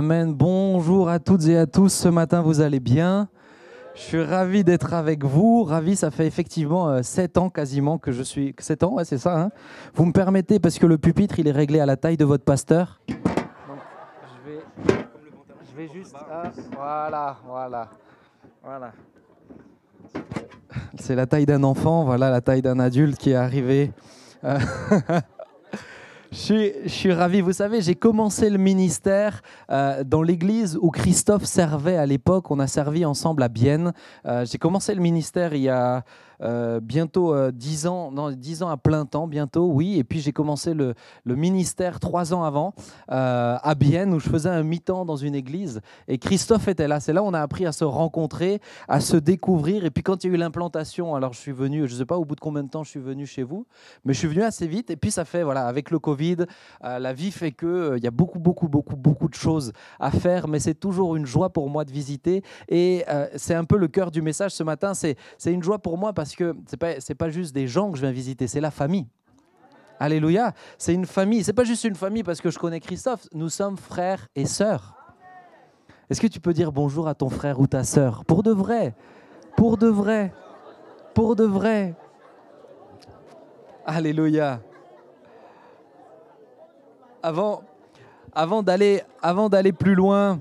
Amen. Bonjour à toutes et à tous. Ce matin, vous allez bien? Je suis ravi d'être avec vous. Ravi, ça fait effectivement 7 ans quasiment que je suis... 7 ans, ouais, c'est ça. Hein, vous me permettez, parce que le pupitre, il est réglé à la taille de votre pasteur. Donc, je vais juste... voilà. C'est la taille d'un enfant, voilà la taille d'un adulte qui est arrivé. Je suis ravi. Vous savez, j'ai commencé le ministère dans l'église où Christophe servait à l'époque. On a servi ensemble à Bienne. J'ai commencé le ministère il y a bientôt 10 ans, non, 10 ans à plein temps, bientôt, oui. Et puis j'ai commencé le ministère 3 ans avant à Bienne où je faisais un mi-temps dans une église. Et Christophe était là. C'est là où on a appris à se rencontrer, à se découvrir. Et puis quand il y a eu l'implantation, alors je suis venu, je ne sais pas au bout de combien de temps je suis venu chez vous, mais je suis venu assez vite. Et puis ça fait, voilà, avec le Covid, la vie fait que il y a beaucoup de choses à faire, mais c'est toujours une joie pour moi de visiter. Et c'est un peu le cœur du message ce matin. C'est une joie pour moi parce que c'est pas juste des gens que je viens visiter, c'est la famille. Alléluia, c'est une famille. C'est pas juste une famille parce que je connais Christophe. Nous sommes frères et sœurs. Est-ce que tu peux dire bonjour à ton frère ou ta sœur? Pour de vrai. Pour de vrai. Pour de vrai. Alléluia. Avant d'aller plus loin,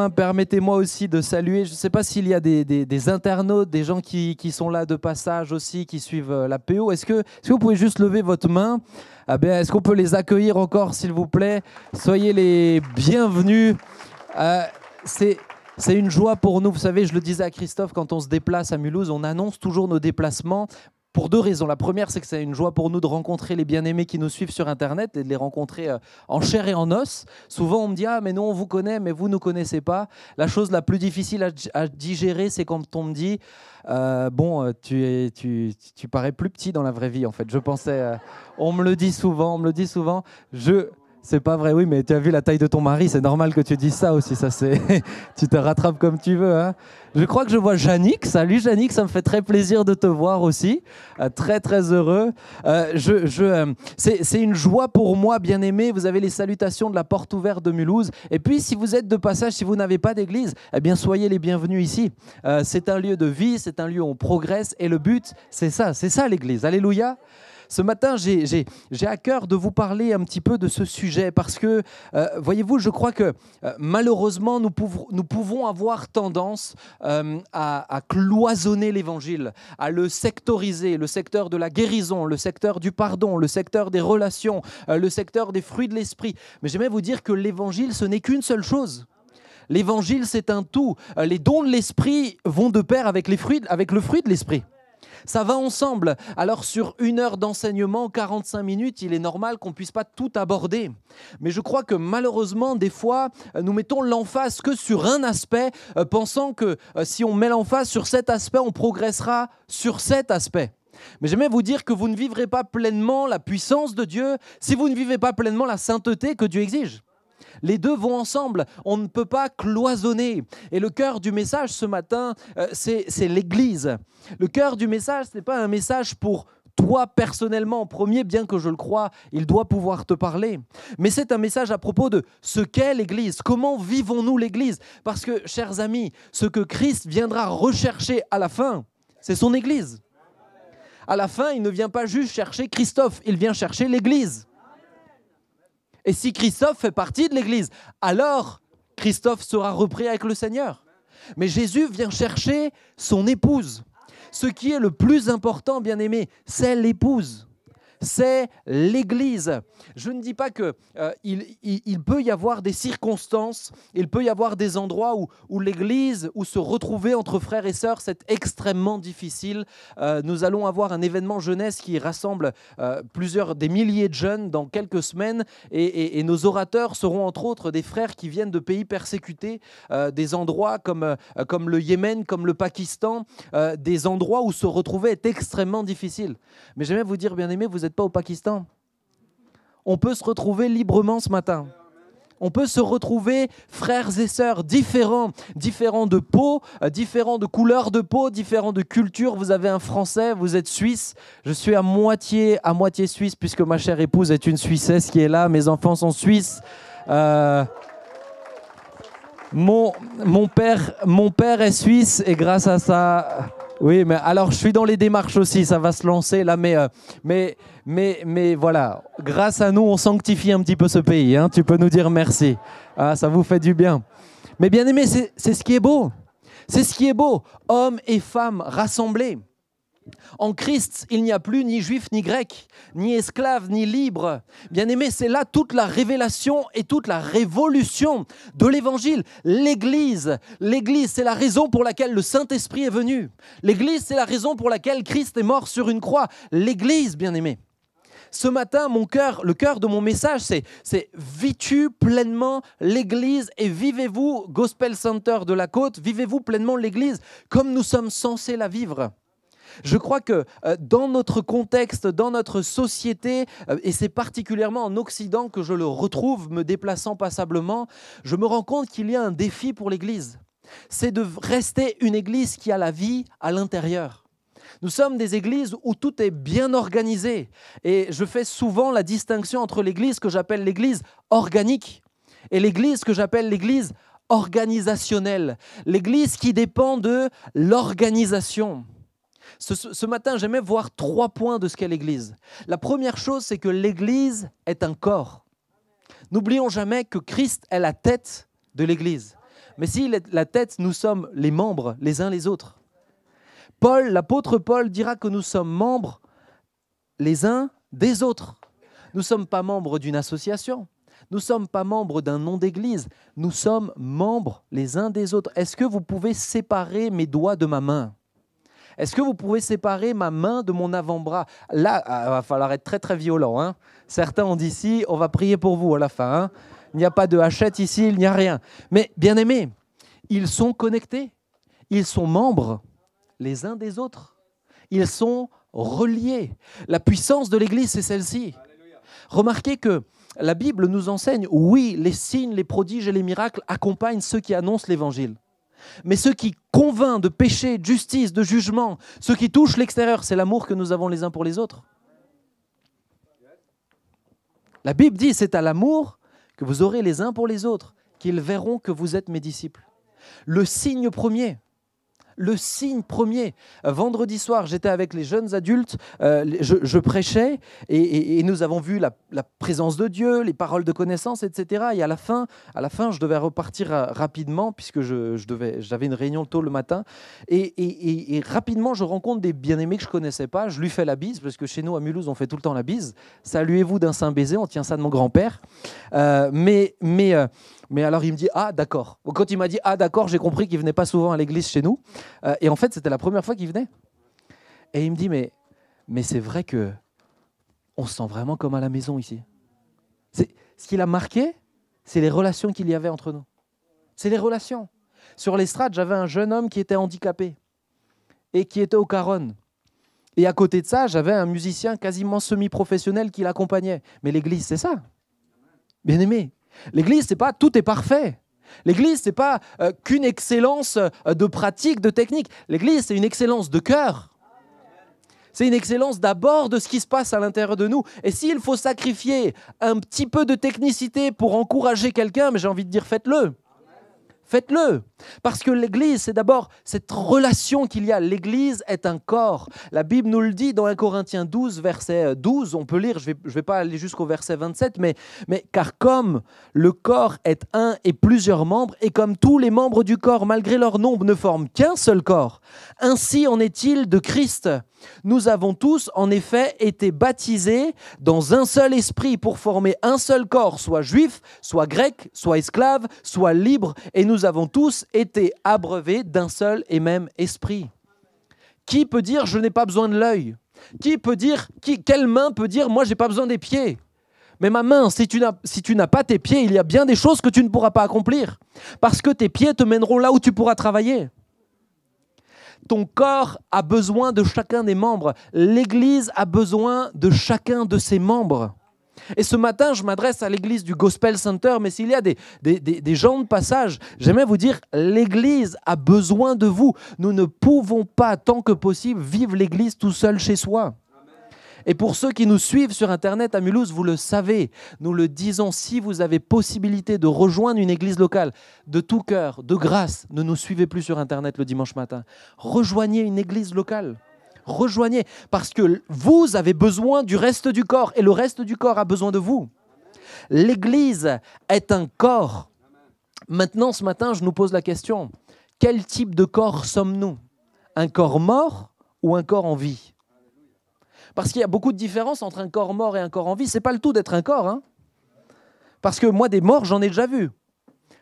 permettez-moi aussi de saluer, je ne sais pas s'il y a des internautes, des gens qui sont là de passage aussi, qui suivent la PO. Est-ce que vous pouvez juste lever votre main? Est-ce qu'on peut les accueillir encore, s'il vous plaît? Soyez les bienvenus. C'est une joie pour nous. Vous savez, je le disais à Christophe, quand on se déplace à Mulhouse, on annonce toujours nos déplacements. Pour 2 raisons. La première, c'est que c'est une joie pour nous de rencontrer les bien-aimés qui nous suivent sur Internet et de les rencontrer en chair et en os. Souvent, on me dit « Ah, mais nous, on vous connaît, mais vous ne nous connaissez pas. » La chose la plus difficile à digérer, c'est quand on me dit « tu parais plus petit dans la vraie vie, en fait. » Je pensais... on me le dit souvent. C'est pas vrai, oui, mais tu as vu la taille de ton mari, c'est normal que tu dises ça aussi. Ça, tu te rattrapes comme tu veux. Hein. Je crois que je vois Yannick. Salut Yannick, ça me fait très plaisir de te voir aussi. Très, très heureux. C'est une joie pour moi, bien-aimé. Vous avez les salutations de la porte ouverte de Mulhouse. Et puis, si vous êtes de passage, si vous n'avez pas d'église, eh bien, soyez les bienvenus ici. C'est un lieu de vie, c'est un lieu où on progresse. Et le but, c'est ça l'église. Alléluia. Ce matin, j'ai à cœur de vous parler un petit peu de ce sujet parce que, voyez-vous, je crois que malheureusement, nous pouvons avoir tendance à cloisonner l'évangile, à le sectoriser, le secteur de la guérison, le secteur du pardon, le secteur des relations, le secteur des fruits de l'esprit. Mais j'aimerais vous dire que l'évangile, ce n'est qu'une seule chose. L'évangile, c'est un tout. Les dons de l'esprit vont de pair avec le fruit de l'esprit. Ça va ensemble. Alors sur 1 heure d'enseignement, 45 minutes, il est normal qu'on ne puisse pas tout aborder. Mais je crois que malheureusement, des fois, nous mettons l'emphase que sur un aspect, pensant que si on met l'emphase sur cet aspect, on progressera sur cet aspect. Mais j'aimerais vous dire que vous ne vivrez pas pleinement la puissance de Dieu si vous ne vivez pas pleinement la sainteté que Dieu exige. Les deux vont ensemble, on ne peut pas cloisonner. Et le cœur du message ce matin, c'est l'Église. Le cœur du message, ce n'est pas un message pour toi personnellement en premier, bien que je le crois, il doit pouvoir te parler. Mais c'est un message à propos de ce qu'est l'Église. Comment vivons-nous l'Église? Parce que, chers amis, ce que Christ viendra rechercher à la fin, c'est son Église. À la fin, il ne vient pas juste chercher Christophe, il vient chercher l'Église. Et si Christophe fait partie de l'Église, alors Christophe sera repris avec le Seigneur. Mais Jésus vient chercher son épouse. Ce qui est le plus important, bien aimé, c'est l'épouse. C'est l'Église. Je ne dis pas qu'il peut y avoir des circonstances, il peut y avoir des endroits où l'Église, où se retrouver entre frères et sœurs, c'est extrêmement difficile. Nous allons avoir un événement jeunesse qui rassemble des milliers de jeunes dans quelques semaines et nos orateurs seront entre autres des frères qui viennent de pays persécutés, des endroits comme le Yémen, comme le Pakistan, des endroits où se retrouver est extrêmement difficile. Mais j'aimerais vous dire, bien aimé, vous n'êtes pas au Pakistan. On peut se retrouver librement ce matin. On peut se retrouver frères et sœurs différents de peau, différents de couleur de peau, différents de culture. Vous avez un Français, vous êtes Suisse. Je suis à moitié suisse puisque ma chère épouse est une Suissesse qui est là. Mes enfants sont suisses. Mon père est suisse et grâce à ça... Oui, mais alors je suis dans les démarches aussi, ça va se lancer là, mais voilà, grâce à nous, on sanctifie un petit peu ce pays, hein, tu peux nous dire merci, ah, ça vous fait du bien. Mais bien aimé, c'est ce qui est beau, c'est ce qui est beau, hommes et femmes rassemblés. En Christ, il n'y a plus ni juif ni grec, ni esclave ni libre. Bien-aimé, c'est là toute la révélation et toute la révolution de l'Évangile. L'Église, c'est la raison pour laquelle le Saint-Esprit est venu. L'Église, c'est la raison pour laquelle Christ est mort sur une croix. L'Église, bien-aimé. Ce matin, le cœur de mon message, c'est vis-tu pleinement l'Église et vivez-vous, Gospel Center de la Côte, vivez-vous pleinement l'Église comme nous sommes censés la vivre. Je crois que dans notre contexte, dans notre société, et c'est particulièrement en Occident que je le retrouve, me déplaçant passablement, je me rends compte qu'il y a un défi pour l'Église. C'est de rester une Église qui a la vie à l'intérieur. Nous sommes des églises où tout est bien organisé. Et je fais souvent la distinction entre l'Église que j'appelle l'Église organique et l'Église que j'appelle l'Église organisationnelle. L'Église qui dépend de l'organisation. Ce matin, j'aimais voir 3 points de ce qu'est l'Église. La première chose, c'est que l'Église est un corps. N'oublions jamais que Christ est la tête de l'Église. Mais s'il est la tête, nous sommes les membres les uns les autres. L'apôtre Paul dira que nous sommes membres les uns des autres. Nous ne sommes pas membres d'une association. Nous ne sommes pas membres d'un nom d'église. Nous sommes membres les uns des autres. Est-ce que vous pouvez séparer mes doigts de ma main ? Est-ce que vous pouvez séparer ma main de mon avant-bras ? Là, il va falloir être très très violent. Hein. Certains ont dit ici, on va prier pour vous à la fin. Hein. Il n'y a pas de hachette ici, il n'y a rien. Mais bien aimés, ils sont connectés. Ils sont membres les uns des autres. Ils sont reliés. La puissance de l'Église, c'est celle-ci. Remarquez que la Bible nous enseigne, oui, les signes, les prodiges et les miracles accompagnent ceux qui annoncent l'Évangile. Mais ce qui convainc de péché, de justice, de jugement, ce qui touche l'extérieur, c'est l'amour que nous avons les uns pour les autres. La Bible dit, c'est à l'amour que vous aurez les uns pour les autres, qu'ils verront que vous êtes mes disciples. Le signe premier. Vendredi soir, j'étais avec les jeunes adultes, je prêchais et nous avons vu la présence de Dieu, les paroles de connaissance, etc. Et à la fin, je devais repartir rapidement puisque j'avais une réunion tôt le matin. Et rapidement, je rencontre des bien-aimés que je ne connaissais pas. Je lui fais la bise parce que chez nous, à Mulhouse, on fait tout le temps la bise. Saluez-vous d'un saint baiser, on tient ça de mon grand-père. Mais alors, il me dit « Ah, d'accord ». Quand il m'a dit « Ah, d'accord », j'ai compris qu'il ne venait pas souvent à l'église chez nous. Et en fait, c'était la première fois qu'il venait. Et il me dit « Mais c'est vrai qu'on se sent vraiment comme à la maison ici. » Ce qui l'a marqué, c'est les relations qu'il y avait entre nous. C'est les relations. Sur l'estrade, j'avais un jeune homme qui était handicapé et qui était au Caronne. Et à côté de ça, j'avais un musicien quasiment semi-professionnel qui l'accompagnait. Mais l'église, c'est ça. Bien aimé. L'église, c'est pas tout est parfait. L'église, c'est pas qu'une excellence de pratique, de technique. L'église, c'est une excellence de cœur. C'est une excellence d'abord de ce qui se passe à l'intérieur de nous. Et s'il faut sacrifier un petit peu de technicité pour encourager quelqu'un, mais j'ai envie de dire faites-le. Faites-le. Parce que l'Église, c'est d'abord cette relation qu'il y a. L'Église est un corps. La Bible nous le dit dans 1 Corinthiens 12, verset 12. On peut lire, je vais pas aller jusqu'au verset 27, mais car comme le corps est un et plusieurs membres, et comme tous les membres du corps, malgré leur nombre, ne forment qu'un seul corps, ainsi en est-il de Christ. Nous avons tous, en effet, été baptisés dans un seul esprit pour former un seul corps, soit juif, soit grec, soit esclave, soit libre, et nous avons tous été abreuvés d'un seul et même esprit. Qui peut dire « je n'ai pas besoin de l'œil » ? Quelle main peut dire « moi, je n'ai pas besoin des pieds » ? Mais ma main, si tu n'as pas tes pieds, il y a bien des choses que tu ne pourras pas accomplir, parce que tes pieds te mèneront là où tu pourras travailler. Ton corps a besoin de chacun des membres. L'Église a besoin de chacun de ses membres. Et ce matin, je m'adresse à l'Église du Gospel Center, mais s'il y a des gens de passage, j'aimerais vous dire, l'Église a besoin de vous. Nous ne pouvons pas, tant que possible, vivre l'Église tout seul chez soi. Et pour ceux qui nous suivent sur Internet à Mulhouse, vous le savez, nous le disons, si vous avez possibilité de rejoindre une église locale, de tout cœur, de grâce, ne nous suivez plus sur Internet le dimanche matin. Rejoignez une église locale. Rejoignez, parce que vous avez besoin du reste du corps et le reste du corps a besoin de vous. L'église est un corps. Maintenant, ce matin, je nous pose la question, quel type de corps sommes-nous? Un corps mort ou un corps en vie? Parce qu'il y a beaucoup de différences entre un corps mort et un corps en vie. Ce n'est pas le tout d'être un corps. Hein. Parce que moi, des morts, j'en ai déjà vu.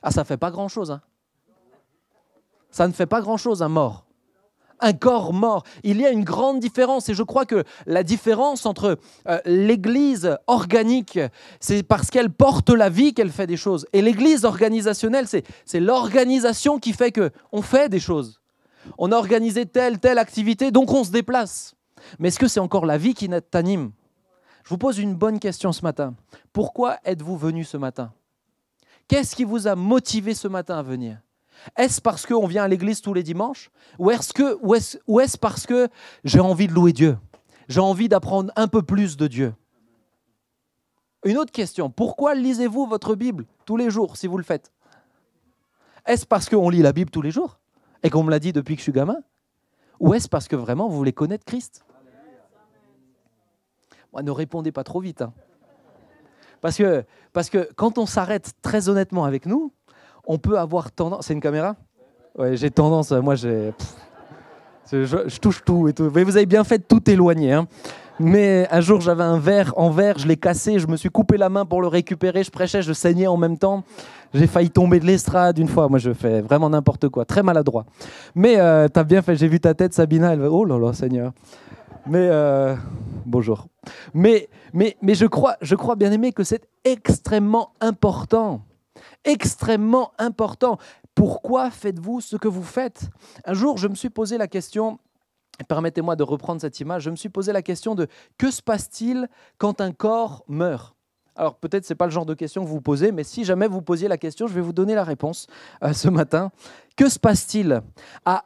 Ah, ça ne fait pas grand-chose. Hein. Ça ne fait pas grand-chose, un mort. Un corps mort. Il y a une grande différence. Et je crois que la différence entre l'Église organique, c'est parce qu'elle porte la vie qu'elle fait des choses. Et l'Église organisationnelle, c'est l'organisation qui fait qu'on fait des choses. On a organisé telle activité, donc on se déplace. Mais est-ce que c'est encore la vie qui t'anime? Je vous pose une bonne question ce matin. Pourquoi êtes-vous venu ce matin? Qu'est-ce qui vous a motivé ce matin à venir? Est-ce parce qu'on vient à l'église tous les dimanches? Ou est-ce parce que j'ai envie de louer Dieu? J'ai envie d'apprendre un peu plus de Dieu? Une autre question. Pourquoi lisez-vous votre Bible tous les jours si vous le faites? Est-ce parce qu'on lit la Bible tous les jours et qu'on me l'a dit depuis que je suis gamin? Ou est-ce parce que vraiment vous voulez connaître Christ? Moi, ne répondez pas trop vite. Hein. Parce que quand on s'arrête très honnêtement avec nous, on peut avoir tendance... C'est une caméra? Ouais, j'ai tendance... Moi, je touche tout et tout. Mais vous avez bien fait de tout éloigner. Hein. Mais un jour, j'avais un verre en verre, je l'ai cassé, je me suis coupé la main pour le récupérer, je prêchais, je saignais en même temps. J'ai failli tomber de l'estrade une fois. Moi, je fais vraiment n'importe quoi, très maladroit. Mais t'as bien fait, j'ai vu ta tête, Sabina. Elle va, oh là là, Seigneur. Mais bonjour. Mais je crois bien aimé que c'est extrêmement important. Extrêmement important. Pourquoi faites-vous ce que vous faites? Un jour, je me suis posé la question, permettez-moi de reprendre cette image, je me suis posé la question de que se passe-t-il quand un corps meurt? Alors peut-être ce n'est pas le genre de question que vous vous posez, mais si jamais vous posiez la question, je vais vous donner la réponse ce matin. Que se passe-t-il à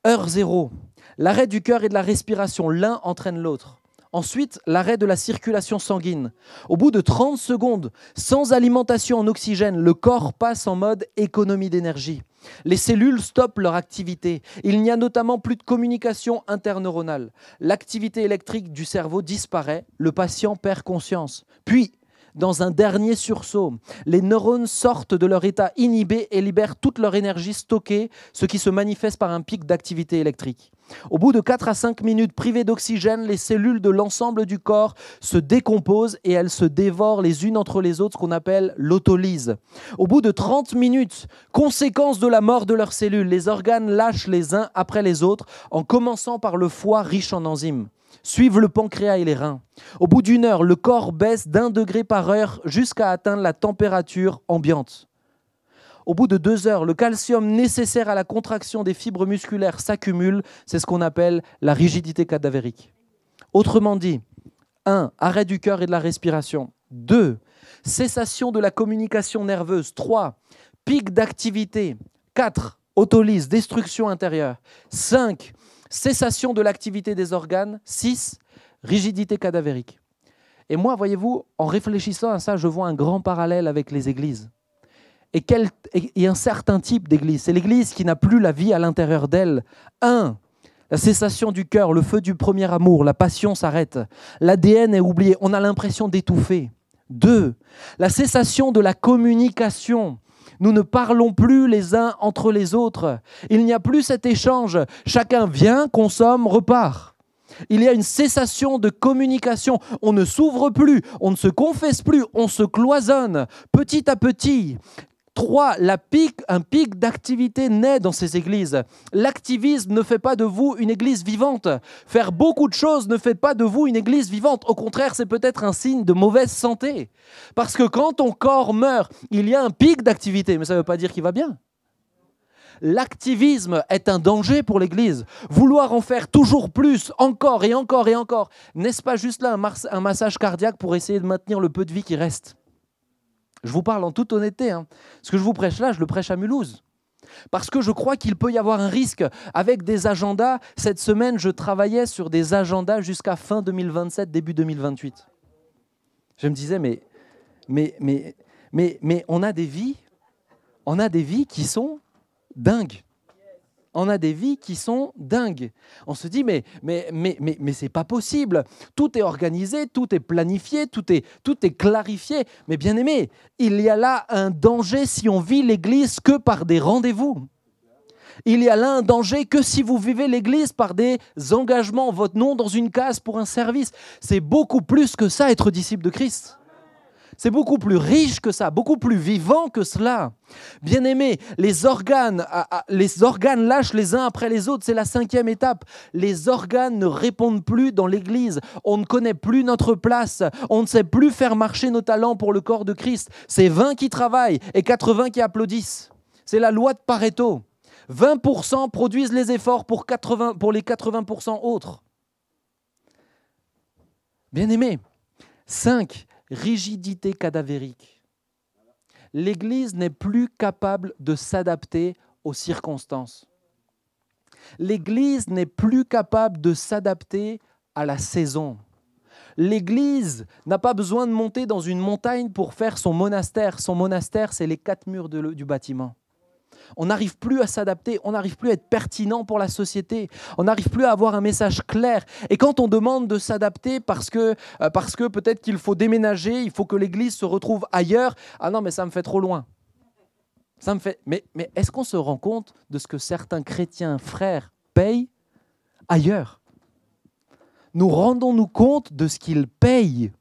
heure zéro? L'arrêt du cœur et de la respiration, l'un entraîne l'autre. Ensuite, l'arrêt de la circulation sanguine. Au bout de 30 secondes, sans alimentation en oxygène, le corps passe en mode économie d'énergie. Les cellules stoppent leur activité. Il n'y a notamment plus de communication interneuronale. L'activité électrique du cerveau disparaît. Le patient perd conscience. Puis, dans un dernier sursaut, les neurones sortent de leur état inhibé et libèrent toute leur énergie stockée, ce qui se manifeste par un pic d'activité électrique. Au bout de 4 à 5 minutes privées d'oxygène, les cellules de l'ensemble du corps se décomposent et elles se dévorent les unes entre les autres, ce qu'on appelle l'autolyse. Au bout de 30 minutes, conséquence de la mort de leurs cellules, les organes lâchent les uns après les autres, en commençant par le foie riche en enzymes. Suivent le pancréas et les reins. Au bout d'une heure, le corps baisse d'1 degré par heure jusqu'à atteindre la température ambiante. Au bout de 2 heures, le calcium nécessaire à la contraction des fibres musculaires s'accumule. C'est ce qu'on appelle la rigidité cadavérique. Autrement dit, 1. Arrêt du cœur et de la respiration. 2. Cessation de la communication nerveuse. 3. Pic d'activité. 4. Autolyse, destruction intérieure. 5. Cessation de l'activité des organes. 6. Rigidité cadavérique. Et moi, voyez-vous, en réfléchissant à ça, je vois un grand parallèle avec les églises. Et un certain type d'église. C'est l'église qui n'a plus la vie à l'intérieur d'elle. 1. La cessation du cœur, le feu du premier amour, la passion s'arrête. L'ADN est oublié, on a l'impression d'étouffer. 2. La cessation de la communication. Nous ne parlons plus les uns entre les autres. Il n'y a plus cet échange. Chacun vient, consomme, repart. Il y a une cessation de communication. On ne s'ouvre plus, on ne se confesse plus, on se cloisonne petit à petit. 3. Un pic d'activité naît dans ces églises. L'activisme ne fait pas de vous une église vivante. Faire beaucoup de choses ne fait pas de vous une église vivante. Au contraire, c'est peut-être un signe de mauvaise santé. Parce que quand ton corps meurt, il y a un pic d'activité, mais ça ne veut pas dire qu'il va bien. L'activisme est un danger pour l'Église. Vouloir en faire toujours plus, encore et encore et encore, n'est-ce pas juste là un massage cardiaque pour essayer de maintenir le peu de vie qui reste? Je vous parle en toute honnêteté. Ce que je vous prêche là, je le prêche à Mulhouse. Parce que je crois qu'il peut y avoir un risque avec des agendas. Cette semaine, je travaillais sur des agendas jusqu'à fin 2027, début 2028. Je me disais, mais on a des vies qui sont dingues. On a des vies qui sont dingues. On se dit, mais c'est pas possible. Tout est organisé, tout est planifié, tout est clarifié. Mais bien aimé, il y a là un danger si on vit l'Église que par des rendez-vous. Il y a là un danger que si vous vivez l'Église par des engagements, votre nom dans une case pour un service. C'est beaucoup plus que ça, être disciple de Christ. C'est beaucoup plus riche que ça, beaucoup plus vivant que cela. Bien-aimés, les organes lâchent les uns après les autres, c'est la 5e étape. Les organes ne répondent plus dans l'Église. On ne connaît plus notre place. On ne sait plus faire marcher nos talents pour le corps de Christ. C'est 20 qui travaillent et 80 qui applaudissent. C'est la loi de Pareto. 20% produisent les efforts pour les 80% autres. Bien-aimés, 5. Rigidité cadavérique. L'Église n'est plus capable de s'adapter aux circonstances. L'Église n'est plus capable de s'adapter à la saison. L'Église n'a pas besoin de monter dans une montagne pour faire son monastère. Son monastère, c'est les 4 murs du bâtiment. On n'arrive plus à s'adapter, on n'arrive plus à être pertinent pour la société, on n'arrive plus à avoir un message clair. Et quand on demande de s'adapter parce que peut-être qu'il faut déménager, il faut que l'Église se retrouve ailleurs, ah non mais ça me fait trop loin. Mais est-ce qu'on se rend compte de ce que certains chrétiens frères payent ailleurs ? Nous rendons-nous compte de ce qu'ils payent ?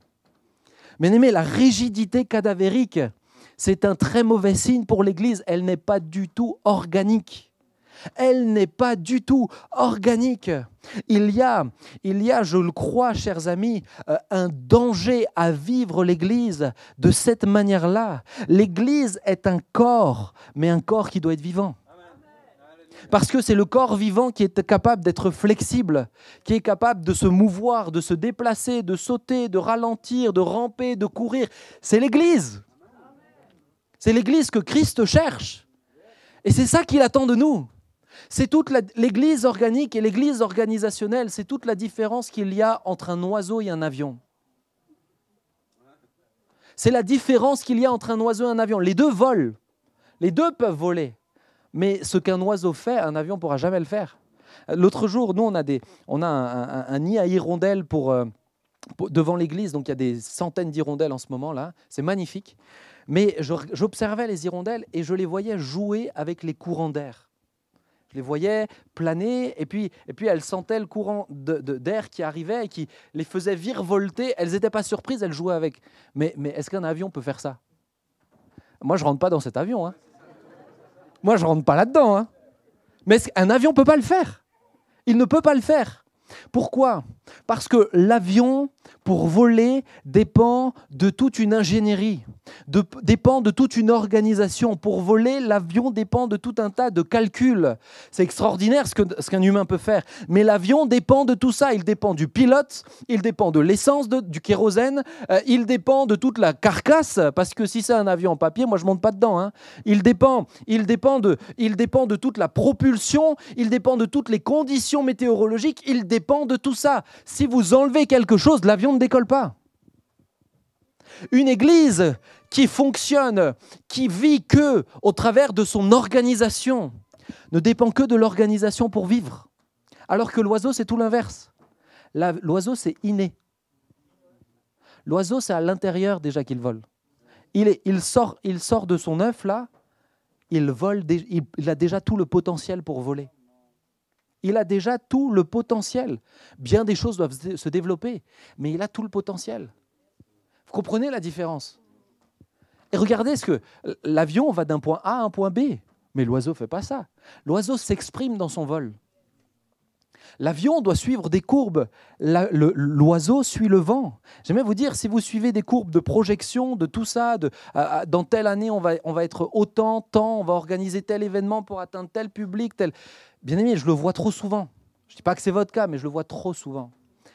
Bien-aimés, la rigidité cadavérique, c'est un très mauvais signe pour l'Église. Elle n'est pas du tout organique. Elle n'est pas du tout organique. Il y a, je le crois, chers amis, un danger à vivre l'Église de cette manière-là. L'Église est un corps, mais un corps qui doit être vivant. Parce que c'est le corps vivant qui est capable d'être flexible, qui est capable de se mouvoir, de se déplacer, de sauter, de ralentir, de ramper, de courir. C'est l'Église. C'est l'Église que Christ cherche. Et c'est ça qu'il attend de nous. C'est toute l'Église organique et l'Église organisationnelle, c'est toute la différence qu'il y a entre un oiseau et un avion. C'est la différence qu'il y a entre un oiseau et un avion. Les deux volent. Les deux peuvent voler. Mais ce qu'un oiseau fait, un avion ne pourra jamais le faire. L'autre jour, nous, on a un nid à hirondelles devant l'église. Donc, il y a des centaines d'hirondelles en ce moment là. C'est magnifique. Mais j'observais les hirondelles et je les voyais jouer avec les courants d'air. Je les voyais planer et puis elles sentaient le courant d'air qui arrivait et qui les faisait virevolter. Elles n'étaient pas surprises, elles jouaient avec. Mais est-ce qu'un avion peut faire ça ? Moi, je ne rentre pas dans cet avion. Hein. Moi, je ne rentre pas là-dedans. Hein. Mais un avion ne peut pas le faire. Il ne peut pas le faire. Pourquoi ? Parce que l'avion, pour voler, dépend de toute une ingénierie, dépend de toute une organisation. Pour voler, l'avion dépend de tout un tas de calculs. C'est extraordinaire ce qu'un humain peut faire. Mais l'avion dépend de tout ça. Il dépend du pilote, il dépend de l'essence, du kérosène, il dépend de toute la carcasse, parce que si c'est un avion en papier, moi je ne monte pas dedans. Hein. Il dépend de toute la propulsion, il dépend de toutes les conditions météorologiques, il dépend de tout ça. Si vous enlevez quelque chose, l'avion ne décolle pas. Une église qui fonctionne, qui vit que au travers de son organisation, ne dépend que de l'organisation pour vivre. Alors que l'oiseau, c'est tout l'inverse. L'oiseau, c'est inné. L'oiseau, c'est à l'intérieur déjà qu'il vole. Il sort de son œuf là, il vole, il a déjà tout le potentiel pour voler. Il a déjà tout le potentiel. Bien des choses doivent se développer, mais il a tout le potentiel. Vous comprenez la différence ? Et regardez ce que l'avion va d'un point A à un point B, mais l'oiseau ne fait pas ça. L'oiseau s'exprime dans son vol. L'avion doit suivre des courbes. L'oiseau suit le vent. J'aimerais vous dire, si vous suivez des courbes de projection, de tout ça, dans telle année, on va être autant, on va organiser tel événement pour atteindre tel public, tel... Bien aimé, je le vois trop souvent. Je ne dis pas que c'est votre cas, mais je le vois trop souvent.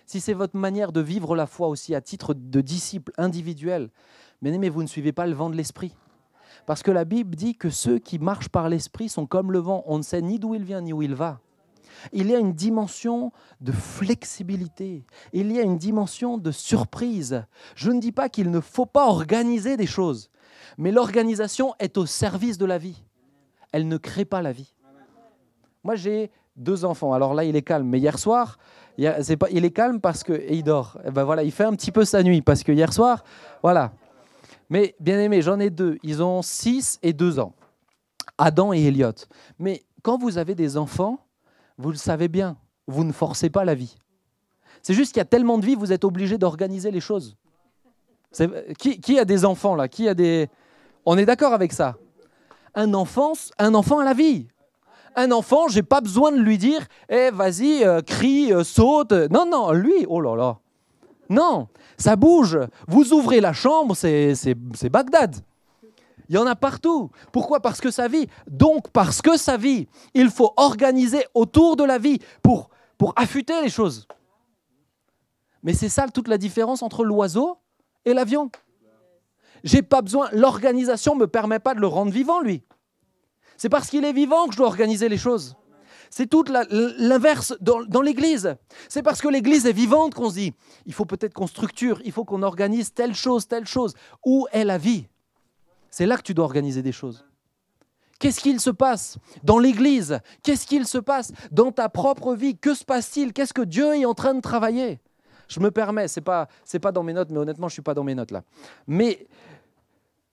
Si c'est votre manière de vivre la foi aussi à titre de disciple individuel, bien aimé, vous ne suivez pas le vent de l'esprit. Parce que la Bible dit que ceux qui marchent par l'esprit sont comme le vent. On ne sait ni d'où il vient ni où il va. Il y a une dimension de flexibilité. Il y a une dimension de surprise. Je ne dis pas qu'il ne faut pas organiser des choses, mais l'organisation est au service de la vie. Elle ne crée pas la vie. Moi, j'ai 2 enfants. Alors là, il est calme. Mais hier soir, il est calme parce qu'il dort. Et ben voilà, il fait un petit peu sa nuit parce que hier soir, voilà. Mais bien aimé, j'en ai 2. Ils ont 6 et 2 ans. Adam et Elliot. Mais quand vous avez des enfants, vous le savez bien, vous ne forcez pas la vie. C'est juste qu'il y a tellement de vie, vous êtes obligé d'organiser les choses. Qui a des enfants là? On est d'accord avec ça? Un enfant a la vie. Un enfant, je n'ai pas besoin de lui dire vas-y, crie, saute. Non, lui, oh là là. Non, ça bouge. Vous ouvrez la chambre, c'est Bagdad. Il y en a partout. Pourquoi? Parce que ça vit. Donc, parce que ça vit, il faut organiser autour de la vie pour affûter les choses. Mais c'est ça toute la différence entre l'oiseau et l'avion. J'ai pas besoin, l'organisation ne me permet pas de le rendre vivant, lui. C'est parce qu'il est vivant que je dois organiser les choses. C'est tout l'inverse dans l'Église. C'est parce que l'Église est vivante qu'on se dit, il faut peut-être qu'on structure, il faut qu'on organise telle chose. Où est la vie? C'est là que tu dois organiser des choses. Qu'est-ce qu'il se passe dans l'Église? Qu'est-ce qu'il se passe dans ta propre vie? Que se passe-t-il? Qu'est-ce que Dieu est en train de travailler? Je me permets, c'est pas dans mes notes, mais honnêtement, je ne suis pas dans mes notes là. Mais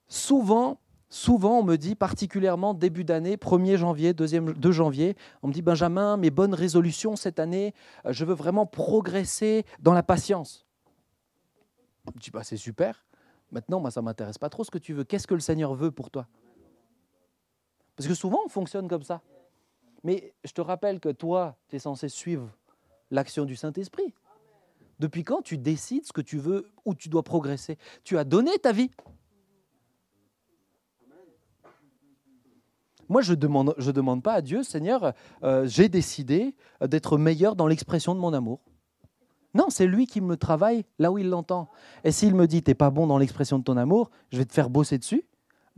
souvent, on me dit, particulièrement début d'année, 1er janvier, 2 janvier, on me dit, Benjamin, mes bonnes résolutions cette année, je veux vraiment progresser dans la patience. Je dis, c'est super. Maintenant, moi, ça ne m'intéresse pas trop ce que tu veux. Qu'est-ce que le Seigneur veut pour toi? Parce que souvent, on fonctionne comme ça. Mais je te rappelle que toi, tu es censé suivre l'action du Saint-Esprit. Depuis quand tu décides ce que tu veux, où tu dois progresser? Tu as donné ta vie. Moi, je demande pas à Dieu, Seigneur, j'ai décidé d'être meilleur dans l'expression de mon amour. Non, c'est lui qui me travaille là où il l'entend. Et s'il me dit, tu n'es pas bon dans l'expression de ton amour, je vais te faire bosser dessus,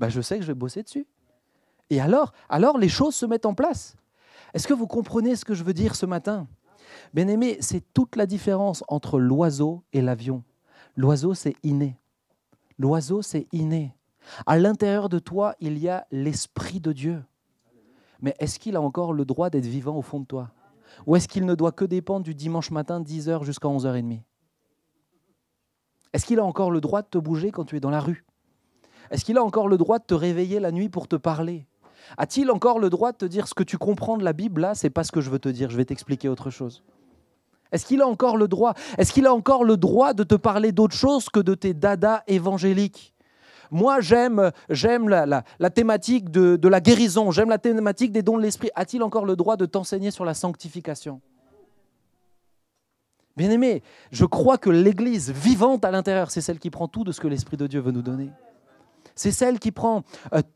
je sais que je vais bosser dessus. Et alors, les choses se mettent en place. Est-ce que vous comprenez ce que je veux dire ce matin? Bien-aimés, c'est toute la différence entre l'oiseau et l'avion. L'oiseau, c'est inné. L'oiseau, c'est inné. À l'intérieur de toi, il y a l'Esprit de Dieu. Mais est-ce qu'il a encore le droit d'être vivant au fond de toi? Ou est-ce qu'il ne doit que dépendre du dimanche matin, 10h jusqu'à 11h30? Est-ce qu'il a encore le droit de te bouger quand tu es dans la rue? Est-ce qu'il a encore le droit de te réveiller la nuit pour te parler? A-t-il encore le droit de te dire ce que tu comprends de la Bible? Là, c'est pas ce que je veux te dire, je vais t'expliquer autre chose. Est-ce qu'il a encore le droit? Est-ce qu'il a encore le droit de te parler d'autre chose que de tes dadas évangéliques? Moi, j'aime la thématique de la guérison, j'aime la thématique des dons de l'esprit. A-t-il encore le droit de t'enseigner sur la sanctification? Bien-aimé, je crois que l'Église vivante à l'intérieur, c'est celle qui prend tout de ce que l'Esprit de Dieu veut nous donner. C'est celle qui prend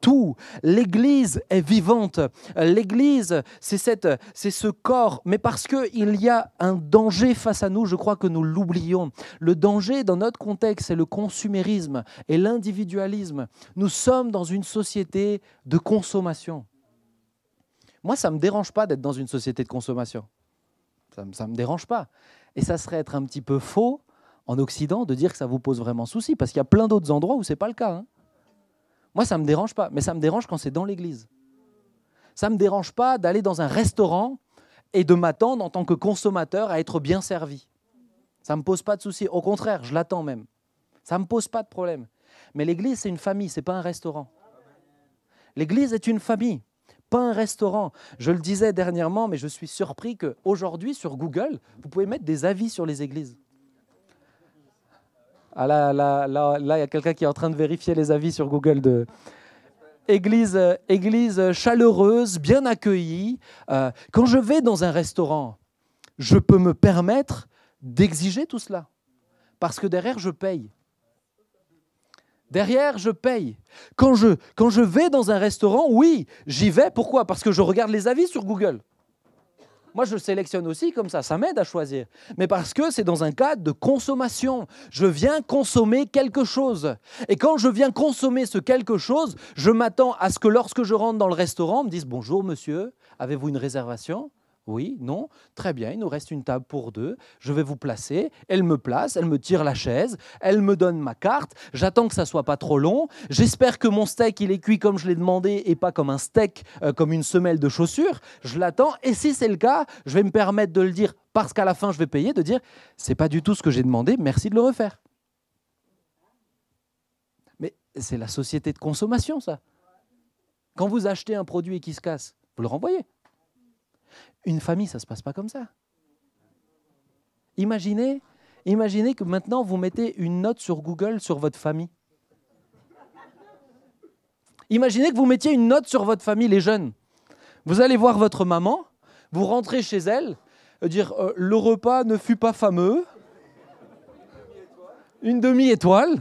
tout. L'Église est vivante. L'Église, c'est ce corps. Mais parce qu'il y a un danger face à nous, je crois que nous l'oublions. Le danger, dans notre contexte, c'est le consumérisme et l'individualisme. Nous sommes dans une société de consommation. Moi, ça ne me dérange pas d'être dans une société de consommation. Ça ne me dérange pas. Et ça serait être un petit peu faux en Occident de dire que ça vous pose vraiment souci, parce qu'il y a plein d'autres endroits où ce n'est pas le cas, hein. Moi, ça ne me dérange pas, mais ça me dérange quand c'est dans l'église. Ça ne me dérange pas d'aller dans un restaurant et de m'attendre en tant que consommateur à être bien servi. Ça ne me pose pas de souci. Au contraire, je l'attends même. Ça ne me pose pas de problème. Mais l'église, c'est une famille, ce n'est pas un restaurant. L'église est une famille, pas un restaurant. Je le disais dernièrement, mais je suis surpris qu'aujourd'hui, sur Google, vous pouvez mettre des avis sur les églises. Ah là, il y a quelqu'un qui est en train de vérifier les avis sur Google de église chaleureuse, bien accueillie. Quand je vais dans un restaurant, je peux me permettre d'exiger tout cela. Parce que derrière, je paye. Derrière, je paye. Quand je vais dans un restaurant, oui, j'y vais. Pourquoi? Parce que je regarde les avis sur Google. Moi, je sélectionne aussi comme ça m'aide à choisir. Mais parce que c'est dans un cadre de consommation. Je viens consommer quelque chose. Et quand je viens consommer ce quelque chose, je m'attends à ce que lorsque je rentre dans le restaurant, on me dise « Bonjour monsieur, avez-vous une réservation ?» Oui, non, très bien, il nous reste une table pour deux, je vais vous placer, elle me place, elle me tire la chaise, elle me donne ma carte, j'attends que ça soit pas trop long, j'espère que mon steak il est cuit comme je l'ai demandé et pas comme un steak, comme une semelle de chaussure, je l'attends et si c'est le cas, je vais me permettre de le dire parce qu'à la fin je vais payer, de dire c'est pas du tout ce que j'ai demandé, merci de le refaire. Mais c'est la société de consommation ça. Quand vous achetez un produit et qu'il se casse, vous le renvoyez. Une famille, ça ne se passe pas comme ça. Imaginez que maintenant, vous mettez une note sur Google sur votre famille. Imaginez que vous mettiez une note sur votre famille, les jeunes. Vous allez voir votre maman, vous rentrez chez elle, dire le repas ne fut pas fameux, une demi-étoile,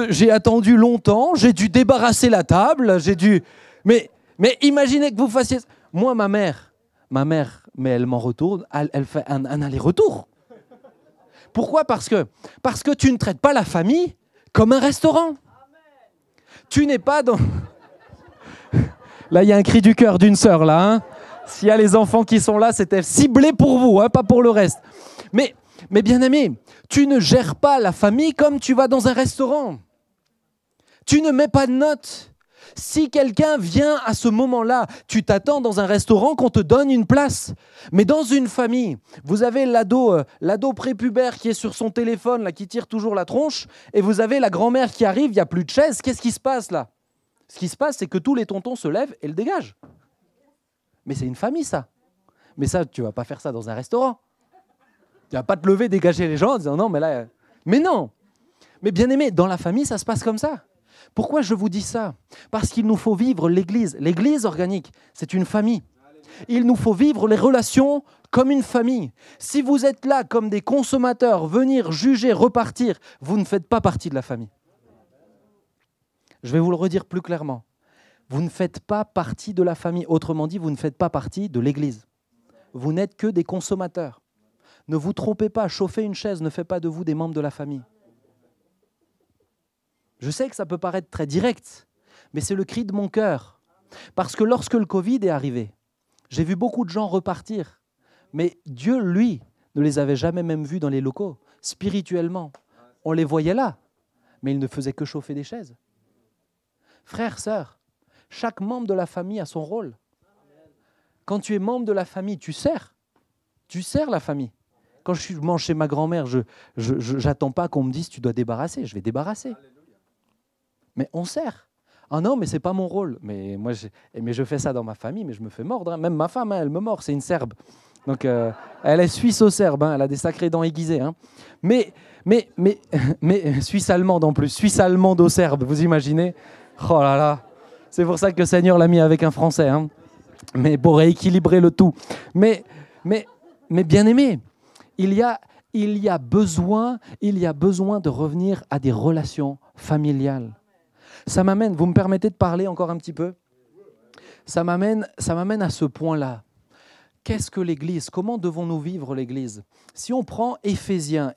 j'ai attendu longtemps, j'ai dû débarrasser la table, j'ai dû... Mais imaginez que vous fassiez... Moi, ma mère, mais elle m'en retourne, elle fait un aller-retour. Pourquoi ? Parce que tu ne traites pas la famille comme un restaurant. Tu n'es pas dans... Là, il y a un cri du cœur d'une sœur, là. Hein. S'il y a les enfants qui sont là, c'était ciblé pour vous, hein, pas pour le reste. Mais bien aimé, tu ne gères pas la famille comme tu vas dans un restaurant. Tu ne mets pas de notes. Si quelqu'un vient à ce moment-là, tu t'attends dans un restaurant qu'on te donne une place. Mais dans une famille, vous avez l'ado prépubère qui est sur son téléphone, là, qui tire toujours la tronche, et vous avez la grand-mère qui arrive, il n'y a plus de chaise. Qu'est-ce qui se passe là ? Ce qui se passe, c'est que tous les tontons se lèvent et le dégagent. Mais c'est une famille, ça. Mais ça, tu ne vas pas faire ça dans un restaurant. Tu ne vas pas te lever, dégager les gens en disant non, mais là... Mais non. Mais bien aimé, dans la famille, ça se passe comme ça. Pourquoi je vous dis ça ? Parce qu'il nous faut vivre l'Église. L'Église organique, c'est une famille. Il nous faut vivre les relations comme une famille. Si vous êtes là comme des consommateurs, venir, juger, repartir, vous ne faites pas partie de la famille. Je vais vous le redire plus clairement. Vous ne faites pas partie de la famille. Autrement dit, vous ne faites pas partie de l'Église. Vous n'êtes que des consommateurs. Ne vous trompez pas, chauffer une chaise ne fait pas de vous des membres de la famille. Je sais que ça peut paraître très direct, mais c'est le cri de mon cœur. Parce que lorsque le Covid est arrivé, j'ai vu beaucoup de gens repartir. Mais Dieu, lui, ne les avait jamais même vus dans les locaux. Spirituellement, on les voyait là, mais ils ne faisaient que chauffer des chaises. Frères, sœurs, chaque membre de la famille a son rôle. Quand tu es membre de la famille, tu sers. Tu sers la famille. Quand je mange chez ma grand-mère, je n'attends pas qu'on me dise « tu dois débarrasser ». Je vais débarrasser. Mais on sert. Ah non, mais c'est pas mon rôle. Mais moi, je fais ça dans ma famille, mais je me fais mordre. Hein. Même ma femme, hein, elle me mord. C'est une Serbe. Donc, elle est suisse-serbe. Hein. Elle a des sacrées dents aiguisées. Hein. Mais suisse-allemande en plus. Suisse-allemande-serbe, vous imaginez ? Oh là là. C'est pour ça que le Seigneur l'a mis avec un Français. Hein. Mais pour rééquilibrer le tout. Mais bien aimé, il y a besoin de revenir à des relations familiales. Ça m'amène, vous me permettez de parler encore un petit peu ? Ça m'amène à ce point-là. Qu'est-ce que l'Église ? Comment devons-nous vivre l'Église ? Si on prend Éphésiens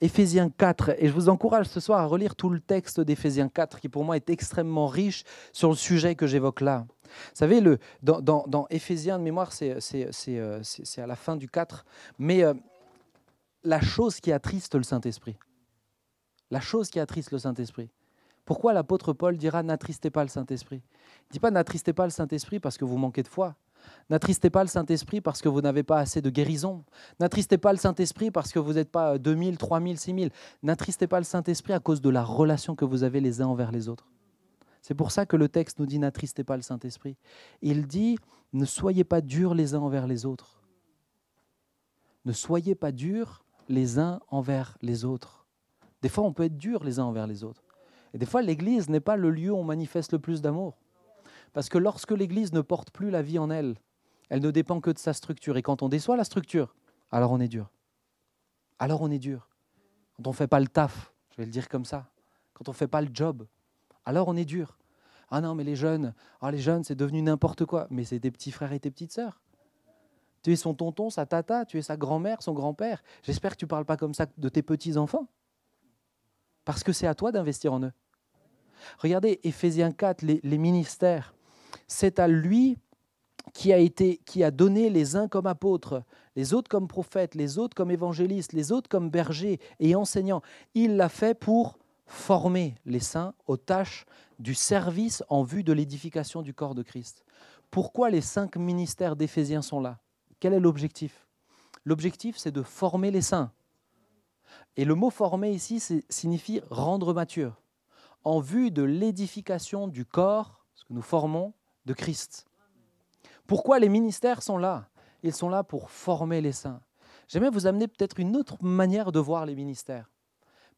4, et je vous encourage ce soir à relire tout le texte d'Éphésiens 4, qui pour moi est extrêmement riche sur le sujet que j'évoque là. Vous savez, dans Éphésiens de mémoire, c'est à la fin du 4, mais la chose qui attriste le Saint-Esprit. La chose qui attriste le Saint-Esprit. Pourquoi l'apôtre Paul dira « n'attristez pas le Saint-Esprit » ? Il ne dit pas « n'attristez pas le Saint-Esprit parce que vous manquez de foi ». N'attristez pas le Saint-Esprit parce que vous n'avez pas assez de guérison. N'attristez pas le Saint-Esprit parce que vous n'êtes pas 2000, 3000, 6000. N'attristez pas le Saint-Esprit à cause de la relation que vous avez les uns envers les autres. C'est pour ça que le texte nous dit « n'attristez pas le Saint-Esprit ». Il dit « ne soyez pas durs les uns envers les autres ». Ne soyez pas durs les uns envers les autres. Des fois, on peut être durs les uns envers les autres. Et des fois, l'Église n'est pas le lieu où on manifeste le plus d'amour. Parce que lorsque l'Église ne porte plus la vie en elle, elle ne dépend que de sa structure. Et quand on déçoit la structure, alors on est dur. Alors on est dur. Quand on ne fait pas le taf, je vais le dire comme ça, quand on ne fait pas le job, alors on est dur. Ah non, mais les jeunes, c'est devenu n'importe quoi. Mais c'est tes petits frères et tes petites sœurs. Tu es son tonton, sa tata, tu es sa grand-mère, son grand-père. J'espère que tu ne parles pas comme ça de tes petits-enfants. Parce que c'est à toi d'investir en eux. Regardez, Éphésiens 4, les ministères. C'est à lui qui a donné les uns comme apôtres, les autres comme prophètes, les autres comme évangélistes, les autres comme bergers et enseignants. Il l'a fait pour former les saints aux tâches du service en vue de l'édification du corps de Christ. Pourquoi les 5 ministères d'Éphésiens sont là? Quel est l'objectif? L'objectif, c'est de former les saints. Et le mot « former » ici signifie « rendre mature » en vue de l'édification du corps, ce que nous formons, de Christ. Pourquoi les ministères sont là? Ils sont là pour former les saints. J'aimerais vous amener peut-être une autre manière de voir les ministères.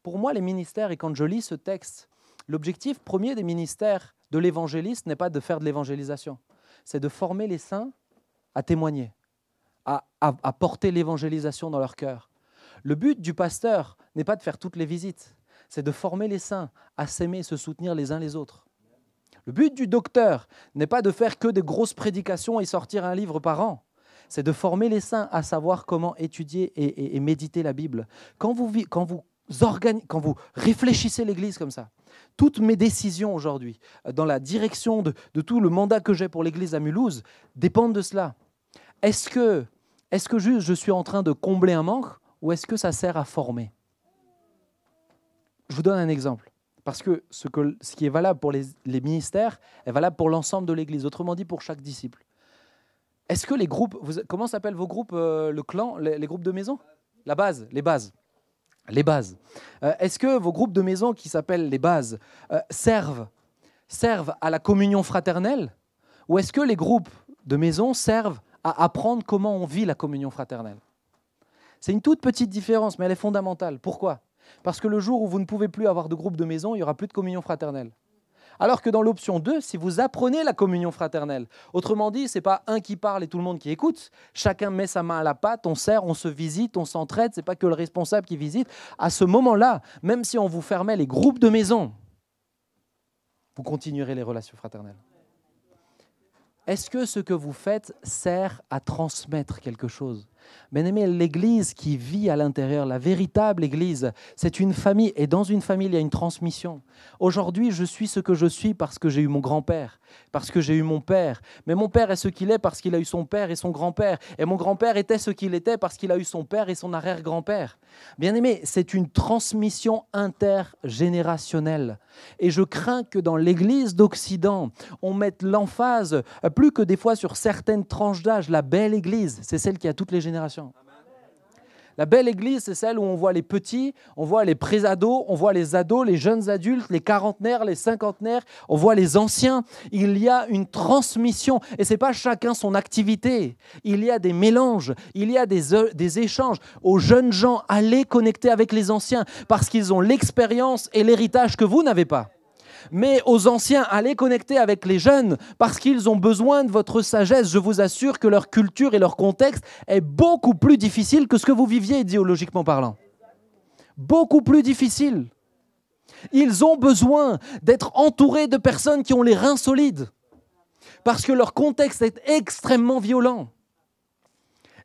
Pour moi, les ministères, et quand je lis ce texte, l'objectif premier des ministères de l'évangéliste n'est pas de faire de l'évangélisation, c'est de former les saints à témoigner, à porter l'évangélisation dans leur cœur. Le but du pasteur n'est pas de faire toutes les visites, c'est de former les saints à s'aimer et se soutenir les uns les autres. Le but du docteur n'est pas de faire que des grosses prédications et sortir un livre par an. C'est de former les saints à savoir comment étudier et méditer la Bible. Quand vous réfléchissez l'Église comme ça, toutes mes décisions aujourd'hui, dans la direction de tout le mandat que j'ai pour l'Église à Mulhouse, dépendent de cela. Est-ce que juste je suis en train de combler un manque ou est-ce que ça sert à former? Je vous donne un exemple. Parce que ce qui est valable pour les ministères est valable pour l'ensemble de l'Église, autrement dit pour chaque disciple. Est-ce que les groupes, comment s'appellent vos groupes, le clan, les groupes de maison? La base, les bases. Les bases. Est-ce que vos groupes de maison qui s'appellent les bases servent à la communion fraternelle? Ou est-ce que les groupes de maison servent à apprendre comment on vit la communion fraternelle? C'est une toute petite différence, mais elle est fondamentale. Pourquoi? Parce que le jour où vous ne pouvez plus avoir de groupe de maison, il n'y aura plus de communion fraternelle. Alors que dans l'option 2, si vous apprenez la communion fraternelle, autrement dit, ce n'est pas un qui parle et tout le monde qui écoute, chacun met sa main à la pâte, on sert, on se visite, on s'entraide, ce n'est pas que le responsable qui visite. À ce moment-là, même si on vous fermait les groupes de maison, vous continuerez les relations fraternelles. Est-ce que ce que vous faites sert à transmettre quelque chose? Bien-aimé, l'Église qui vit à l'intérieur, la véritable Église, c'est une famille. Et dans une famille, il y a une transmission. Aujourd'hui, je suis ce que je suis parce que j'ai eu mon grand-père, parce que j'ai eu mon père. Mais mon père est ce qu'il est parce qu'il a eu son père et son grand-père. Et mon grand-père était ce qu'il était parce qu'il a eu son père et son arrière-grand-père. Bien-aimé, c'est une transmission intergénérationnelle. Et je crains que dans l'Église d'Occident, on mette l'emphase, plus que des fois sur certaines tranches d'âge, la belle Église, c'est celle qui a toutes les générations. La belle Église, c'est celle où on voit les petits, on voit les pré-ados, on voit les ados, les jeunes adultes, les quarantenaires, les cinquantenaires, on voit les anciens. Il y a une transmission et ce n'est pas chacun son activité. Il y a des mélanges, il y a des échanges. Aux jeunes gens, allez connecter avec les anciens parce qu'ils ont l'expérience et l'héritage que vous n'avez pas. Mais aux anciens, allez connecter avec les jeunes parce qu'ils ont besoin de votre sagesse. Je vous assure que leur culture et leur contexte est beaucoup plus difficile que ce que vous viviez idéologiquement parlant. Beaucoup plus difficile. Ils ont besoin d'être entourés de personnes qui ont les reins solides parce que leur contexte est extrêmement violent.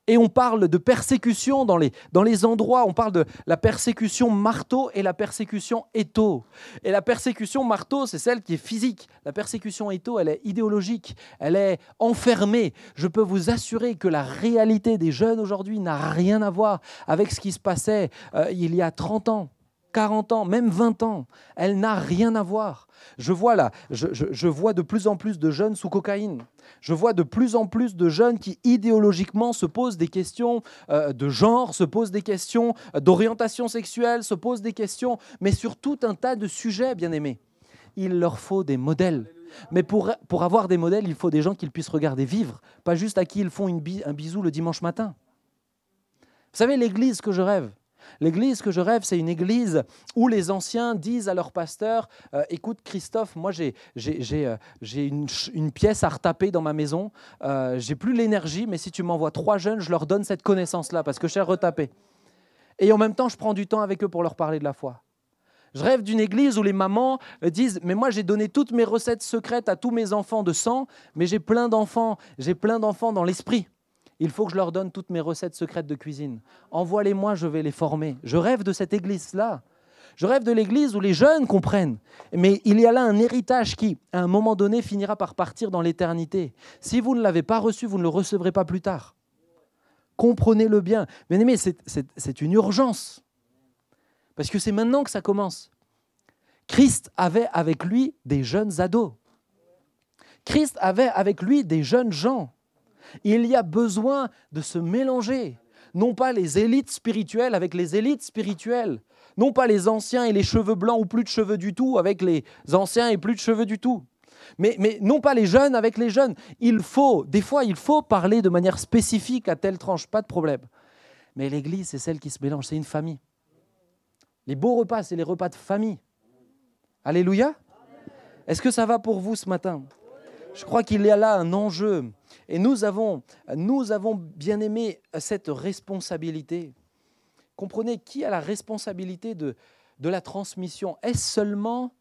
Et on parle de persécution dans les endroits, on parle de la persécution marteau et la persécution étau. Et la persécution marteau, c'est celle qui est physique. La persécution étau, elle est idéologique, elle est enfermée. Je peux vous assurer que la réalité des jeunes aujourd'hui n'a rien à voir avec ce qui se passait il y a 30 ans. 40 ans, même 20 ans, elle n'a rien à voir. Je vois de plus en plus de jeunes sous cocaïne. Je vois de plus en plus de jeunes qui idéologiquement se posent des questions de genre, se posent des questions d'orientation sexuelle, se posent des questions, mais sur tout un tas de sujets, bien aimés. Il leur faut des modèles. Mais pour avoir des modèles, il faut des gens qu'ils puissent regarder vivre, pas juste à qui ils font un bisou le dimanche matin. Vous savez, l'église que je rêve, c'est une église où les anciens disent à leur pasteur « Écoute Christophe, moi j'ai une pièce à retaper dans ma maison, j'ai plus l'énergie, mais si tu m'envoies 3 jeunes, je leur donne cette connaissance-là parce que je sais retaper. Et en même temps, je prends du temps avec eux pour leur parler de la foi. » Je rêve d'une église où les mamans disent « Mais moi, j'ai donné toutes mes recettes secrètes à tous mes enfants de sang, mais j'ai plein d'enfants dans l'esprit. » Il faut que je leur donne toutes mes recettes secrètes de cuisine. Envoie-les-moi, je vais les former. Je rêve de cette église-là. Je rêve de l'église où les jeunes comprennent. Mais il y a là un héritage qui, à un moment donné, finira par partir dans l'éternité. Si vous ne l'avez pas reçu, vous ne le recevrez pas plus tard. Comprenez-le bien. Bien-aimés, c'est une urgence. Parce que c'est maintenant que ça commence. Christ avait avec lui des jeunes ados. Christ avait avec lui des jeunes gens. Il y a besoin de se mélanger. Non pas les élites spirituelles avec les élites spirituelles. Non pas les anciens et les cheveux blancs ou plus de cheveux du tout avec les anciens et plus de cheveux du tout. Mais non pas les jeunes avec les jeunes. Des fois, il faut parler de manière spécifique à telle tranche, pas de problème. Mais l'Église, c'est celle qui se mélange, c'est une famille. Les beaux repas, c'est les repas de famille. Alléluia. Est-ce que ça va pour vous ce matin ? Je crois qu'il y a là un enjeu. Et nous avons bien aimé cette responsabilité. Comprenez, qui a la responsabilité de la transmission ? Est-ce seulement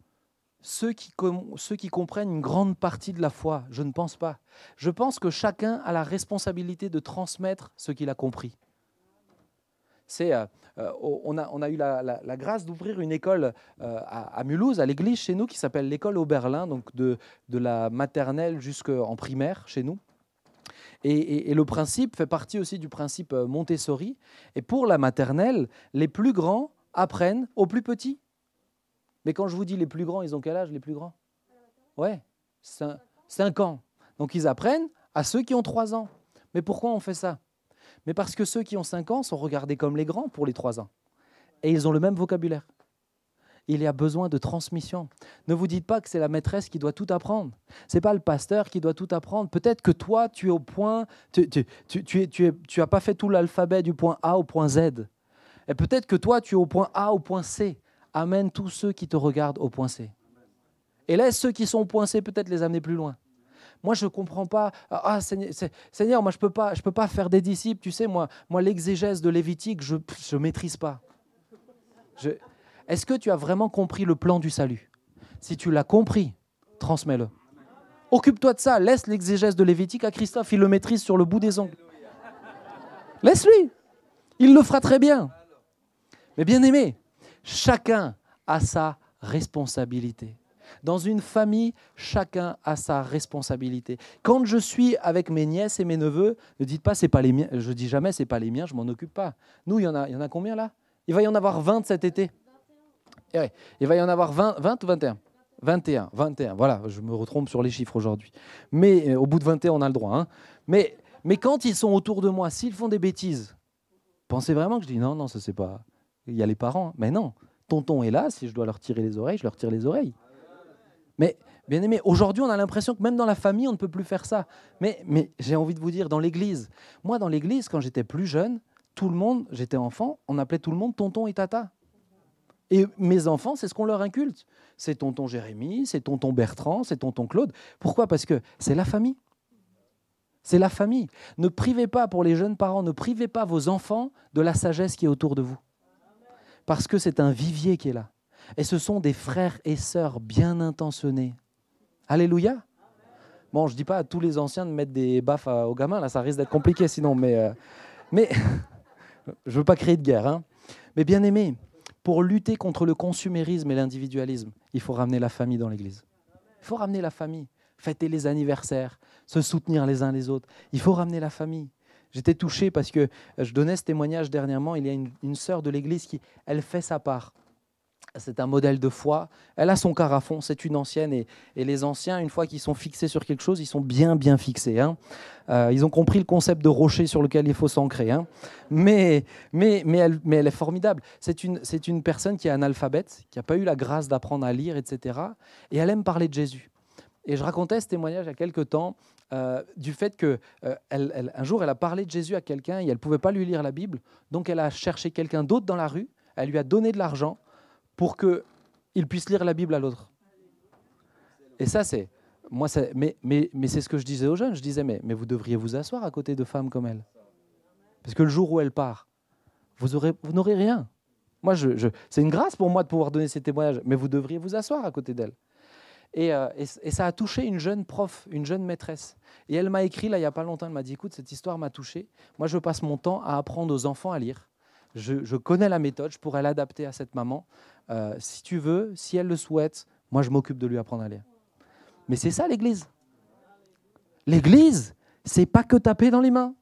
ceux qui comprennent une grande partie de la foi ? Je ne pense pas. Je pense que chacun a la responsabilité de transmettre ce qu'il a compris. On a eu la grâce d'ouvrir une école à Mulhouse, à l'église chez nous, qui s'appelle l'école Oberlin, donc de la maternelle jusqu'en primaire chez nous. Et le principe fait partie aussi du principe Montessori. Et pour la maternelle, les plus grands apprennent aux plus petits. Mais quand je vous dis les plus grands, ils ont quel âge les plus grands ? Ouais, 5 ans. Donc ils apprennent à ceux qui ont 3 ans. Mais pourquoi on fait ça ? Mais parce que ceux qui ont 5 ans sont regardés comme les grands pour les 3 ans. Et ils ont le même vocabulaire. Il y a besoin de transmission. Ne vous dites pas que c'est la maîtresse qui doit tout apprendre. Ce n'est pas le pasteur qui doit tout apprendre. Peut-être que toi, tu es au point, tu n'as pas fait tout l'alphabet du point A au point Z. Et peut-être que toi, tu es au point A au point C. Amène tous ceux qui te regardent au point C. Et laisse ceux qui sont au point C peut-être les amener plus loin. Moi, je ne comprends pas. Ah, Seigneur, moi, je peux pas faire des disciples. Tu sais, moi l'exégèse de Lévitique, je ne maîtrise pas. Est-ce que tu as vraiment compris le plan du salut ? Si tu l'as compris, transmets-le. Occupe-toi de ça. Laisse l'exégèse de Lévitique à Christophe. Il le maîtrise sur le bout des ongles. Laisse-lui. Il le fera très bien. Mais bien aimé, chacun a sa responsabilité. Dans une famille, chacun a sa responsabilité. Quand je suis avec mes nièces et mes neveux, ne dites pas c'est pas les miens. Je dis jamais c'est pas les miens, je m'en occupe pas. Nous, il y en a combien là ? Il va y en avoir 20 cet été. Et ouais, il va y en avoir 20 ou 21 ? 21, voilà, je me retrompe sur les chiffres aujourd'hui. Mais au bout de 21, on a le droit. Hein. Mais quand ils sont autour de moi, s'ils font des bêtises, pensez vraiment que je dis non, ça c'est pas... Il y a les parents. Mais non, tonton est là, si je dois leur tirer les oreilles, je leur tire les oreilles. Mais bien aimé, aujourd'hui, on a l'impression que même dans la famille, on ne peut plus faire ça. Mais j'ai envie de vous dire, dans l'église, moi dans l'église, quand j'étais plus jeune, tout le monde, j'étais enfant, on appelait tout le monde tonton et tata. Et mes enfants, c'est ce qu'on leur inculte. C'est tonton Jérémy, c'est tonton Bertrand, c'est tonton Claude. Pourquoi ? Parce que c'est la famille. C'est la famille. Ne privez pas, pour les jeunes parents, ne privez pas vos enfants de la sagesse qui est autour de vous. Parce que c'est un vivier qui est là. Et ce sont des frères et sœurs bien intentionnés. Alléluia. Bon, je ne dis pas à tous les anciens de mettre des baffes aux gamins, là, ça risque d'être compliqué sinon. Mais je ne veux pas créer de guerre. Hein. Mais bien aimé, pour lutter contre le consumérisme et l'individualisme, il faut ramener la famille dans l'église. Il faut ramener la famille, fêter les anniversaires, se soutenir les uns les autres. Il faut ramener la famille. J'étais touché parce que je donnais ce témoignage dernièrement. Il y a une sœur de l'église qui, elle fait sa part. C'est un modèle de foi. Elle a son quart à fond, c'est une ancienne. Et les anciens, une fois qu'ils sont fixés sur quelque chose, ils sont bien fixés. Hein. Ils ont compris le concept de rocher sur lequel il faut s'ancrer. Hein. Mais elle est formidable. C'est une personne qui est analphabète, qui n'a pas eu la grâce d'apprendre à lire, etc. Et elle aime parler de Jésus. Et je racontais ce témoignage il y a quelque temps du fait qu'un jour, elle a parlé de Jésus à quelqu'un et elle ne pouvait pas lui lire la Bible. Donc, elle a cherché quelqu'un d'autre dans la rue. Elle lui a donné de l'argent pour qu'il puisse lire la Bible à l'autre. Et ça, c'est... Moi, mais c'est ce que je disais aux jeunes. Je disais, mais vous devriez vous asseoir à côté de femmes comme elle. Parce que le jour où elle part, vous n'aurez rien. Moi, c'est une grâce pour moi de pouvoir donner ces témoignages, mais vous devriez vous asseoir à côté d'elle. Et ça a touché une jeune prof, une jeune maîtresse. Et elle m'a écrit, là, il n'y a pas longtemps, elle m'a dit, écoute, cette histoire m'a touché. Moi, je passe mon temps à apprendre aux enfants à lire. Je connais la méthode, je pourrais l'adapter à cette maman. Si tu veux, si elle le souhaite, moi, je m'occupe de lui apprendre à lire. Mais c'est ça, l'Église. L'Église, c'est pas que taper dans les mains.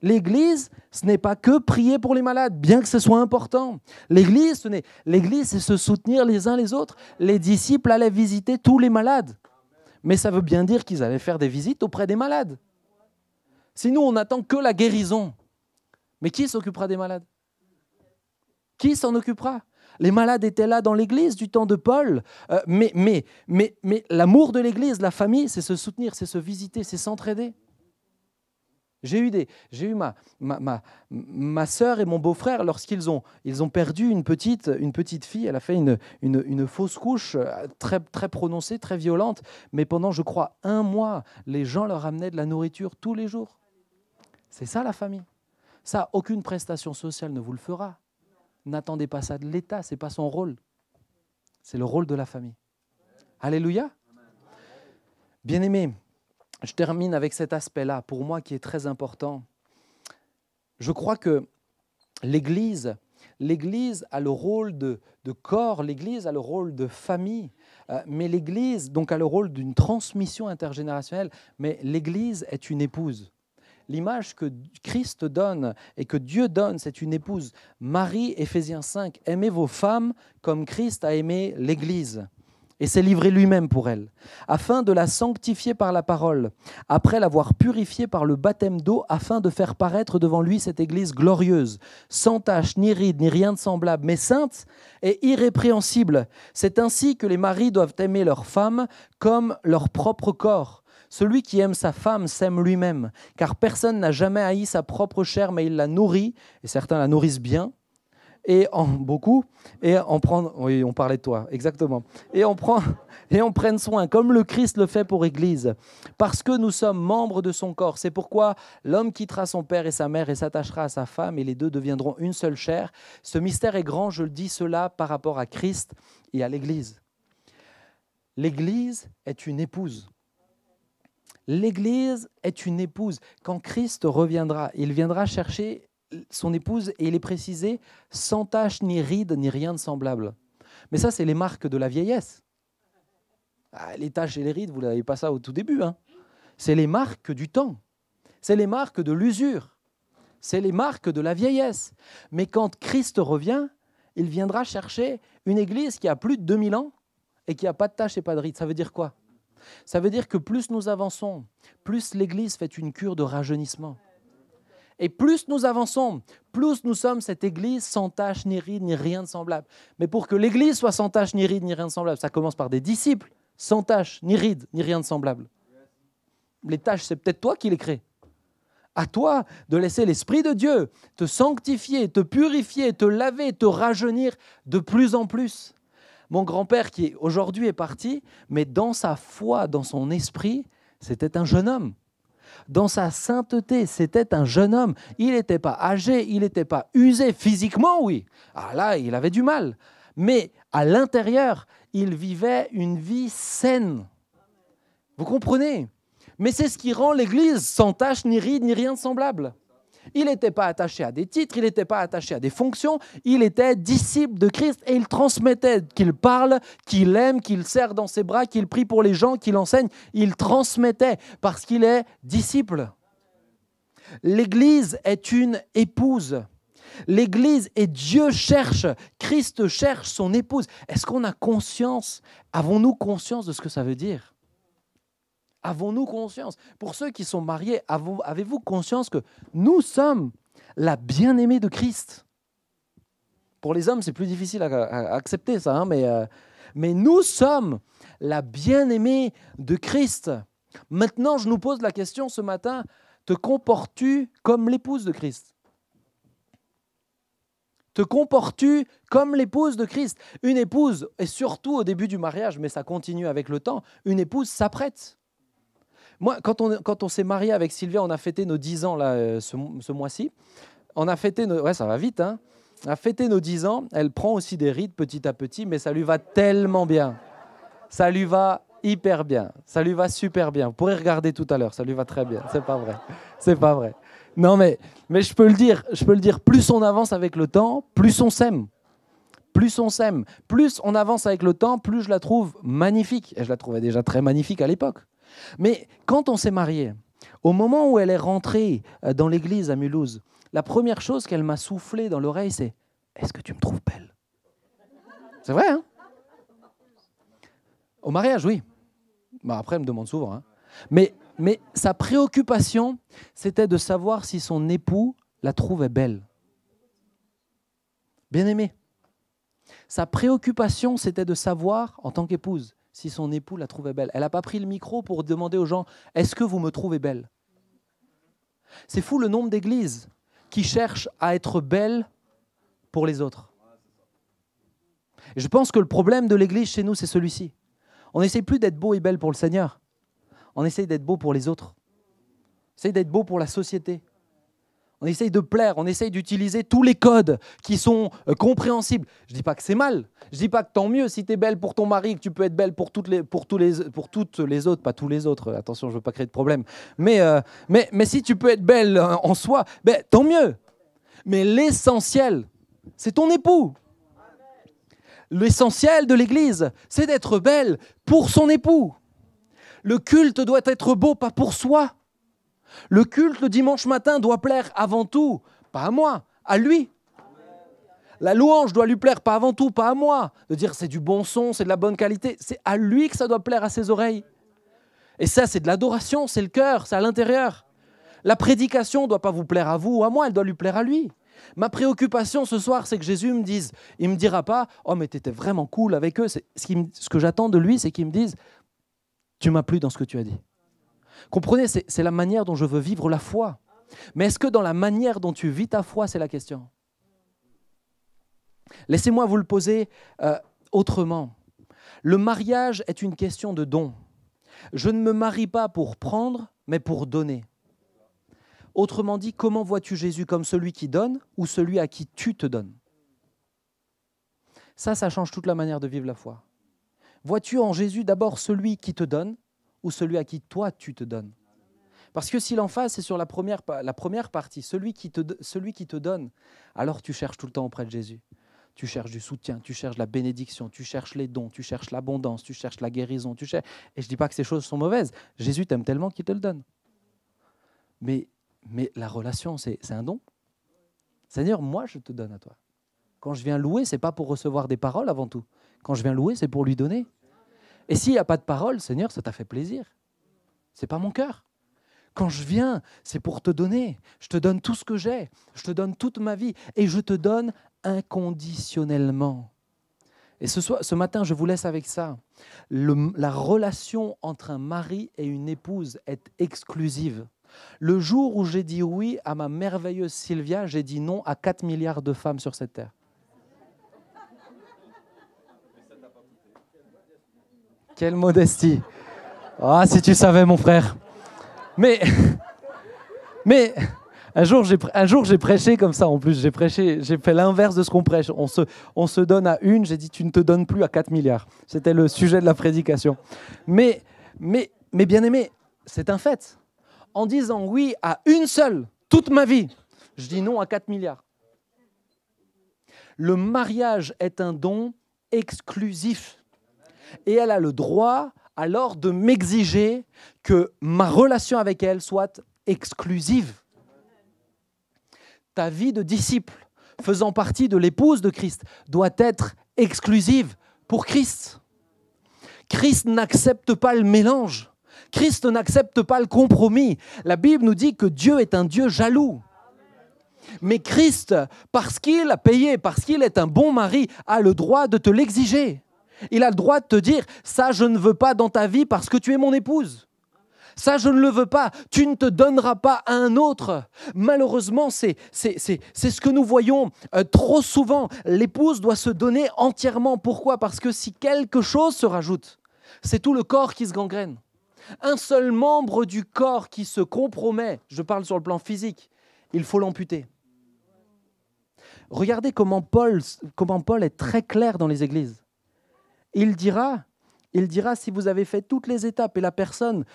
L'Église, ce n'est pas que prier pour les malades, bien que ce soit important. L'Église, c'est se soutenir les uns les autres. Les disciples allaient visiter tous les malades. Mais ça veut bien dire qu'ils allaient faire des visites auprès des malades. Sinon, on n'attend que la guérison. Mais qui s'occupera des malades? Qui s'en occupera? Les malades étaient là dans l'Église du temps de Paul. Mais l'amour de l'Église, la famille, c'est se soutenir, c'est se visiter, c'est s'entraider. J'ai eu ma sœur et mon beau-frère, lorsqu'ils ont perdu une petite fille, elle a fait une fausse couche très, très prononcée, très violente, mais pendant, je crois, 1 mois, les gens leur amenaient de la nourriture tous les jours. C'est ça la famille. Ça, aucune prestation sociale ne vous le fera. N'attendez pas ça de l'État, ce n'est pas son rôle. C'est le rôle de la famille. Alléluia. Bien-aimés, je termine avec cet aspect-là, pour moi, qui est très important. Je crois que l'Église a le rôle de corps, l'Église a le rôle de famille, mais l'Église donc a le rôle d'une transmission intergénérationnelle, mais l'Église est une épouse. L'image que Christ donne et que Dieu donne, c'est une épouse. Marie, Éphésiens 5, aimez vos femmes comme Christ a aimé l'Église et s'est livré lui-même pour elle, afin de la sanctifier par la parole, après l'avoir purifiée par le baptême d'eau, afin de faire paraître devant lui cette Église glorieuse, sans tache, ni ride, ni rien de semblable, mais sainte et irrépréhensible. C'est ainsi que les maris doivent aimer leurs femmes comme leur propre corps. Celui qui aime sa femme s'aime lui-même, car personne n'a jamais haï sa propre chair, mais il la nourrit, et certains la nourrissent bien, beaucoup, et oui, on parlait de toi, exactement, et on prenne soin, comme le Christ le fait pour l'Église, parce que nous sommes membres de son corps. C'est pourquoi l'homme quittera son père et sa mère et s'attachera à sa femme, et les deux deviendront une seule chair. Ce mystère est grand, je le dis cela par rapport à Christ et à l'Église. L'Église est une épouse. L'Église est une épouse. Quand Christ reviendra, il viendra chercher son épouse, et il est précisé, sans tache, ni ride, ni rien de semblable. Mais ça, c'est les marques de la vieillesse. Les taches et les rides, vous n'avez pas ça au tout début. C'est les marques du temps. C'est les marques de l'usure. C'est les marques de la vieillesse. Mais quand Christ revient, il viendra chercher une église qui a plus de 2000 ans et qui n'a pas de taches et pas de rides. Ça veut dire quoi? Ça veut dire que plus nous avançons, plus l'église fait une cure de rajeunissement. Et plus nous avançons, plus nous sommes cette église sans tache, ni ride, ni rien de semblable. Mais pour que l'église soit sans tache, ni ride, ni rien de semblable, ça commence par des disciples sans tache, ni ride, ni rien de semblable. Les taches, c'est peut-être toi qui les crées. À toi de laisser l'Esprit de Dieu te sanctifier, te purifier, te laver, te rajeunir de plus en plus. Mon grand-père qui aujourd'hui est parti, mais dans sa foi, dans son esprit, c'était un jeune homme. Dans sa sainteté, c'était un jeune homme. Il n'était pas âgé, il n'était pas usé physiquement, oui. Ah là, il avait du mal. Mais à l'intérieur, il vivait une vie saine. Vous comprenez? Mais c'est ce qui rend l'Église sans tache, ni ride, ni rien de semblable. Il n'était pas attaché à des titres, il n'était pas attaché à des fonctions, il était disciple de Christ et il transmettait qu'il parle, qu'il aime, qu'il serre dans ses bras, qu'il prie pour les gens, qu'il enseigne. Il transmettait parce qu'il est disciple. L'Église est une épouse. L'Église et Dieu cherche, Christ cherche son épouse. Est-ce qu'on a conscience, avons-nous conscience de ce que ça veut dire ? Avons-nous conscience? Pour ceux qui sont mariés, avez-vous conscience que nous sommes la bien-aimée de Christ? Pour les hommes, c'est plus difficile à accepter ça, mais nous sommes la bien-aimée de Christ. Maintenant, je nous pose la question ce matin, te comportes-tu comme l'épouse de Christ? Te comportes-tu comme l'épouse de Christ? Une épouse, et surtout au début du mariage, mais ça continue avec le temps, une épouse s'apprête. Moi, quand on s'est marié avec Sylvia, on a fêté nos 10 ans là, ce mois-ci. On a fêté ça va vite, hein. On a fêté nos 10 ans. Elle prend aussi des rides petit à petit, mais ça lui va tellement bien. Ça lui va hyper bien. Ça lui va super bien. Vous pourrez regarder tout à l'heure. Ça lui va très bien. C'est pas vrai. C'est pas vrai. Non, mais je peux le dire. Plus on avance avec le temps, plus on s'aime. Plus on s'aime. Plus on avance avec le temps, plus je la trouve magnifique. Et je la trouvais déjà très magnifique à l'époque. Mais quand on s'est mariés, au moment où elle est rentrée dans l'église à Mulhouse, la première chose qu'elle m'a soufflé dans l'oreille, c'est « Est-ce que tu me trouves belle ?» C'est vrai, hein? Au mariage, oui. Bah après, elle me demande souvent. Hein. Mais sa préoccupation, c'était de savoir si son époux la trouvait belle. Bien aimé. Sa préoccupation, c'était de savoir, en tant qu'épouse, si son époux la trouvait belle. Elle n'a pas pris le micro pour demander aux gens « Est-ce que vous me trouvez belle ?» C'est fou le nombre d'églises qui cherchent à être belles pour les autres. Et je pense que le problème de l'église chez nous, c'est celui-ci. On n'essaye plus d'être beau et belle pour le Seigneur. On essaye d'être beau pour les autres. On essaye d'être beau pour la société. On essaye de plaire, on essaye d'utiliser tous les codes qui sont compréhensibles. Je ne dis pas que c'est mal. Je ne dis pas que tant mieux si tu es belle pour ton mari, que tu peux être belle pour toutes les autres, pas tous les autres. Attention, je ne veux pas créer de problème. Mais si tu peux être belle en soi, tant mieux. Mais l'essentiel, c'est ton époux. L'essentiel de l'Église, c'est d'être belle pour son époux. Le culte doit être beau, pas pour soi. Le culte le dimanche matin doit plaire avant tout, pas à moi, à lui. La louange doit lui plaire pas avant tout, pas à moi. De dire c'est du bon son, c'est de la bonne qualité, c'est à lui que ça doit plaire à ses oreilles. Et ça, c'est de l'adoration, c'est le cœur, c'est à l'intérieur. La prédication ne doit pas vous plaire à vous ou à moi, elle doit lui plaire à lui. Ma préoccupation ce soir, c'est que Jésus me dise, il ne me dira pas « Oh, mais tu étais vraiment cool avec eux ». Ce que j'attends de lui, c'est qu'il me dise « Tu m'as plu dans ce que tu as dit ». Comprenez, c'est la manière dont je veux vivre la foi. Mais est-ce que dans la manière dont tu vis ta foi, c'est la question? Laissez-moi vous le poser autrement. Le mariage est une question de don. Je ne me marie pas pour prendre, mais pour donner. Autrement dit, comment vois-tu Jésus, comme celui qui donne ou celui à qui tu te donnes? Ça change toute la manière de vivre la foi. Vois-tu en Jésus d'abord celui qui te donne ou celui à qui toi tu te donnes? Parce que si l'emphase est sur la première partie, celui qui te donne, alors tu cherches tout le temps auprès de Jésus. Tu cherches du soutien, tu cherches la bénédiction, tu cherches les dons, tu cherches l'abondance, tu cherches la guérison. Et je ne dis pas que ces choses sont mauvaises. Jésus t'aime tellement qu'il te le donne. Mais la relation, c'est un don. Seigneur, moi, je te donne à toi. Quand je viens louer, ce n'est pas pour recevoir des paroles avant tout. Quand je viens louer, c'est pour lui donner. Et s'il n'y a pas de paroles, Seigneur, ça t'a fait plaisir. Ce n'est pas mon cœur. Quand je viens, c'est pour te donner. Je te donne tout ce que j'ai. Je te donne toute ma vie. Et je te donne inconditionnellement. Et ce matin, je vous laisse avec ça. La relation entre un mari et une épouse est exclusive. Le jour où j'ai dit oui à ma merveilleuse Sylvia, j'ai dit non à 4 milliards de femmes sur cette terre. Quelle modestie. Ah, si tu savais, mon frère. Mais un jour, j'ai prêché comme ça. En plus, j'ai fait l'inverse de ce qu'on prêche. On se donne à une. J'ai dit, tu ne te donnes plus à 4 milliards. C'était le sujet de la prédication. Mais bien aimé, c'est un fait. En disant oui à une seule, toute ma vie, je dis non à 4 milliards. Le mariage est un don exclusif. Et elle a le droit alors de m'exiger que ma relation avec elle soit exclusive. Ta vie de disciple, faisant partie de l'épouse de Christ, doit être exclusive pour Christ. Christ n'accepte pas le mélange. Christ n'accepte pas le compromis. La Bible nous dit que Dieu est un Dieu jaloux. Mais Christ, parce qu'il a payé, parce qu'il est un bon mari, a le droit de te l'exiger. Il a le droit de te dire, ça je ne veux pas dans ta vie parce que tu es mon épouse. Ça je ne le veux pas, tu ne te donneras pas à un autre. Malheureusement, c'est ce que nous voyons trop souvent. L'épouse doit se donner entièrement. Pourquoi? Parce que si quelque chose se rajoute, c'est tout le corps qui se gangrène. Un seul membre du corps qui se compromet, je parle sur le plan physique, il faut l'amputer. Regardez comment Paul est très clair dans les églises. Il dira Il dira, si vous avez fait toutes les étapes et la personne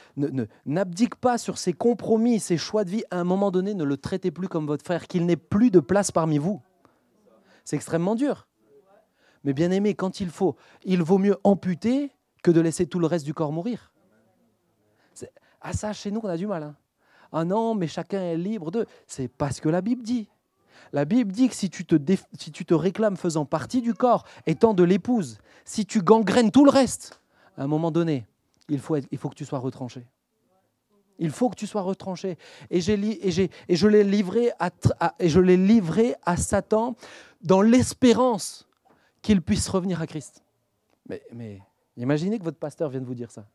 n'abdique pas sur ses compromis, ses choix de vie, à un moment donné, ne le traitez plus comme votre frère, qu'il n'ait plus de place parmi vous. C'est extrêmement dur. Mais bien aimé, quand il vaut mieux amputer que de laisser tout le reste du corps mourir. Ça, chez nous, on a du mal. Ah non, mais chacun est libre de... C'est pas ce que la Bible dit. La Bible dit que si tu te réclames faisant partie du corps, étant de l'épouse, si tu gangrènes tout le reste, à un moment donné, il faut que tu sois retranché. Il faut que tu sois retranché. Et je l'ai livré à Satan dans l'espérance qu'il puisse revenir à Christ. Mais imaginez que votre pasteur vienne vous dire ça.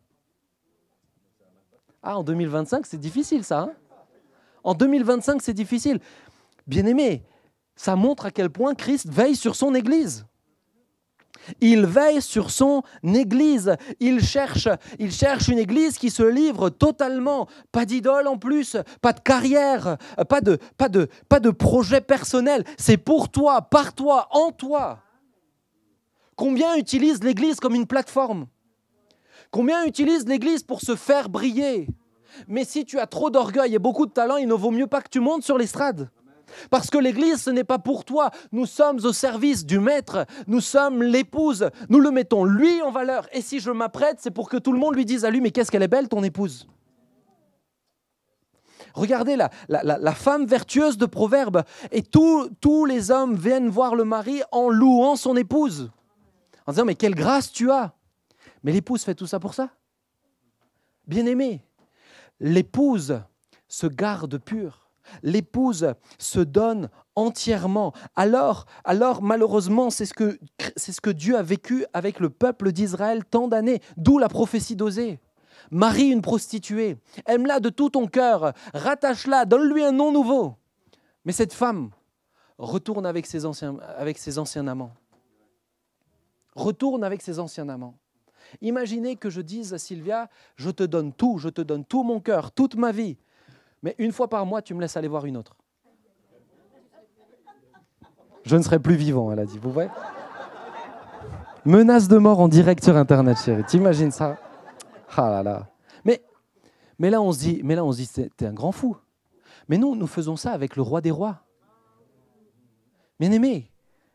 Ah, en 2025, c'est difficile ça. En 2025, c'est difficile. Bien-aimé, ça montre à quel point Christ veille sur son Église. Il veille sur son Église. Il cherche une Église qui se livre totalement. Pas d'idole en plus, pas de carrière, pas de projet personnel. C'est pour toi, par toi, en toi. Combien utilise l'Église comme une plateforme? Combien utilise l'Église pour se faire briller? Mais si tu as trop d'orgueil et beaucoup de talent, il ne vaut mieux pas que tu montes sur l'estrade. Parce que l'Église, ce n'est pas pour toi. Nous sommes au service du Maître. Nous sommes l'épouse. Nous le mettons, lui, en valeur. Et si je m'apprête, c'est pour que tout le monde lui dise à lui, mais qu'est-ce qu'elle est belle, ton épouse. Regardez la femme vertueuse de Proverbe. Et tous les hommes viennent voir le mari en louant son épouse. En disant, mais quelle grâce tu as. Mais l'épouse fait tout ça pour ça. Bien-aimé, l'épouse se garde pure. L'épouse se donne entièrement. Alors malheureusement, c'est ce que Dieu a vécu avec le peuple d'Israël tant d'années, d'où la prophétie d'Osée. Marie, une prostituée, aime-la de tout ton cœur, rattache-la, donne-lui un nom nouveau. Mais cette femme retourne avec ses anciens amants. Retourne avec ses anciens amants. Imaginez que je dise à Sylvia, je te donne tout mon cœur, toute ma vie. Mais une fois par mois, tu me laisses aller voir une autre. Je ne serai plus vivant, elle a dit. Vous voyez ? Menace de mort en direct sur Internet, chérie. T'imagines ça ? Ah là là. Mais là, on se dit, t'es un grand fou. Mais nous faisons ça avec le roi des rois. Bien-aimé,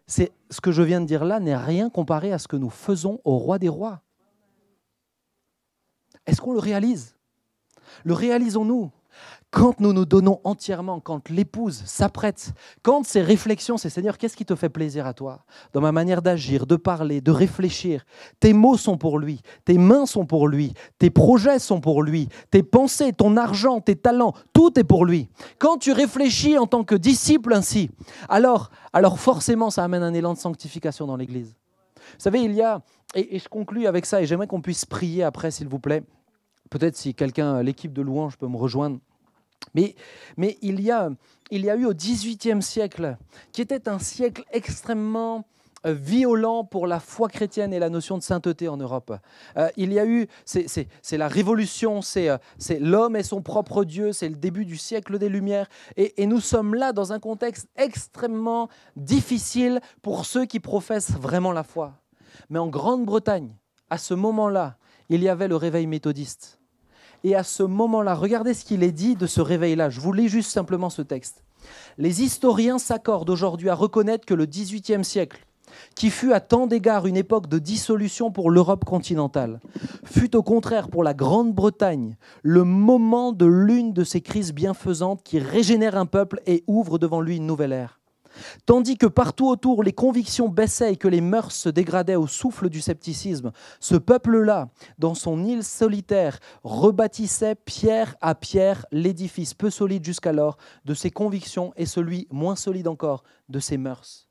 ce que je viens de dire là n'est rien comparé à ce que nous faisons au roi des rois. Est-ce qu'on le réalise ? Le réalisons-nous ? Quand nous nous donnons entièrement, quand l'épouse s'apprête, quand ses réflexions, c'est Seigneur, qu'est-ce qui te fait plaisir à toi ? Dans ma manière d'agir, de parler, de réfléchir. Tes mots sont pour lui, tes mains sont pour lui, tes projets sont pour lui, tes pensées, ton argent, tes talents, tout est pour lui. Quand tu réfléchis en tant que disciple ainsi, alors forcément ça amène un élan de sanctification dans l'Église. Vous savez, il y a, et je conclus avec ça, et j'aimerais qu'on puisse prier après, s'il vous plaît. Peut-être si quelqu'un, l'équipe de louange peut me rejoindre. Mais il y a eu au XVIIIe siècle, qui était un siècle extrêmement violent pour la foi chrétienne et la notion de sainteté en Europe. Il y a eu, c'est la révolution, c'est l'homme est son propre Dieu, c'est le début du siècle des Lumières. Et nous sommes là dans un contexte extrêmement difficile pour ceux qui professent vraiment la foi. Mais en Grande-Bretagne, à ce moment-là, il y avait le réveil méthodiste. Et à ce moment-là, regardez ce qu'il est dit de ce réveil-là. Je vous lis juste simplement ce texte. Les historiens s'accordent aujourd'hui à reconnaître que le XVIIIe siècle, qui fut à tant d'égards une époque de dissolution pour l'Europe continentale, fut au contraire pour la Grande-Bretagne le moment de l'une de ces crises bienfaisantes qui régénèrent un peuple et ouvrent devant lui une nouvelle ère. Tandis que partout autour, les convictions baissaient et que les mœurs se dégradaient au souffle du scepticisme, ce peuple-là, dans son île solitaire, rebâtissait pierre à pierre l'édifice peu solide jusqu'alors de ses convictions et celui moins solide encore de ses mœurs.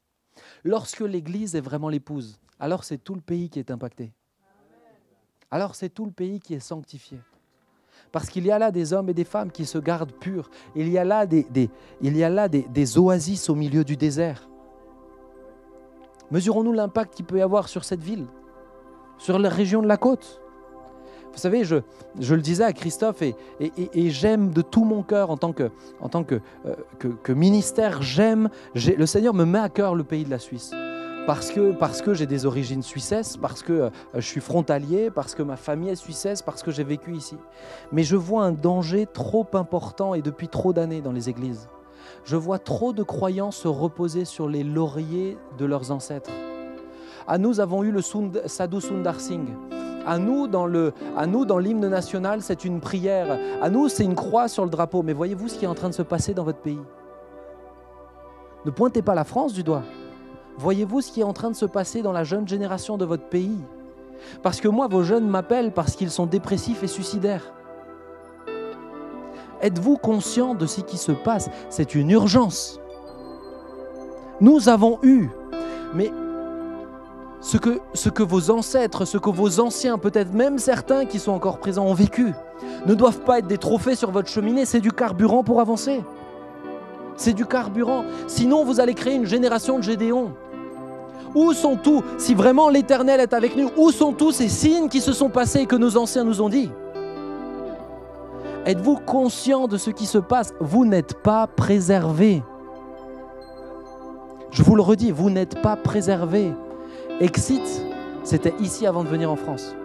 Lorsque l'Église est vraiment l'épouse, alors c'est tout le pays qui est impacté. Alors c'est tout le pays qui est sanctifié. Parce qu'il y a là des hommes et des femmes qui se gardent purs. Il y a là des oasis au milieu du désert. Mesurons-nous l'impact qu'il peut y avoir sur cette ville, sur la région de la côte. Vous savez, je le disais à Christophe et j'aime de tout mon cœur en tant que ministère, le Seigneur me met à cœur le pays de la Suisse. parce que j'ai des origines suissesses, parce que je suis frontalier, parce que ma famille est suissesse, parce que j'ai vécu ici. Mais je vois un danger trop important et depuis trop d'années dans les églises. Je vois trop de croyants se reposer sur les lauriers de leurs ancêtres. À nous avons eu le Sadhu Sundar Singh. À nous, dans l'hymne national, c'est une prière. À nous, c'est une croix sur le drapeau. Mais voyez-vous ce qui est en train de se passer dans votre pays? Ne pointez pas la France du doigt. Voyez-vous ce qui est en train de se passer dans la jeune génération de votre pays? Parce que moi, vos jeunes m'appellent parce qu'ils sont dépressifs et suicidaires. Êtes-vous conscient de ce qui se passe? C'est une urgence. Nous avons eu, mais ce que vos ancêtres, ce que vos anciens, peut-être même certains qui sont encore présents, ont vécu, ne doivent pas être des trophées sur votre cheminée, c'est du carburant pour avancer. C'est du carburant. Sinon, vous allez créer une génération de Gédéon. Où sont tous, si vraiment l'Éternel est avec nous, où sont tous ces signes qui se sont passés et que nos anciens nous ont dit? Êtes-vous conscient de ce qui se passe? Vous n'êtes pas préservés. Je vous le redis, vous n'êtes pas préservés. Exit, c'était ici avant de venir en France.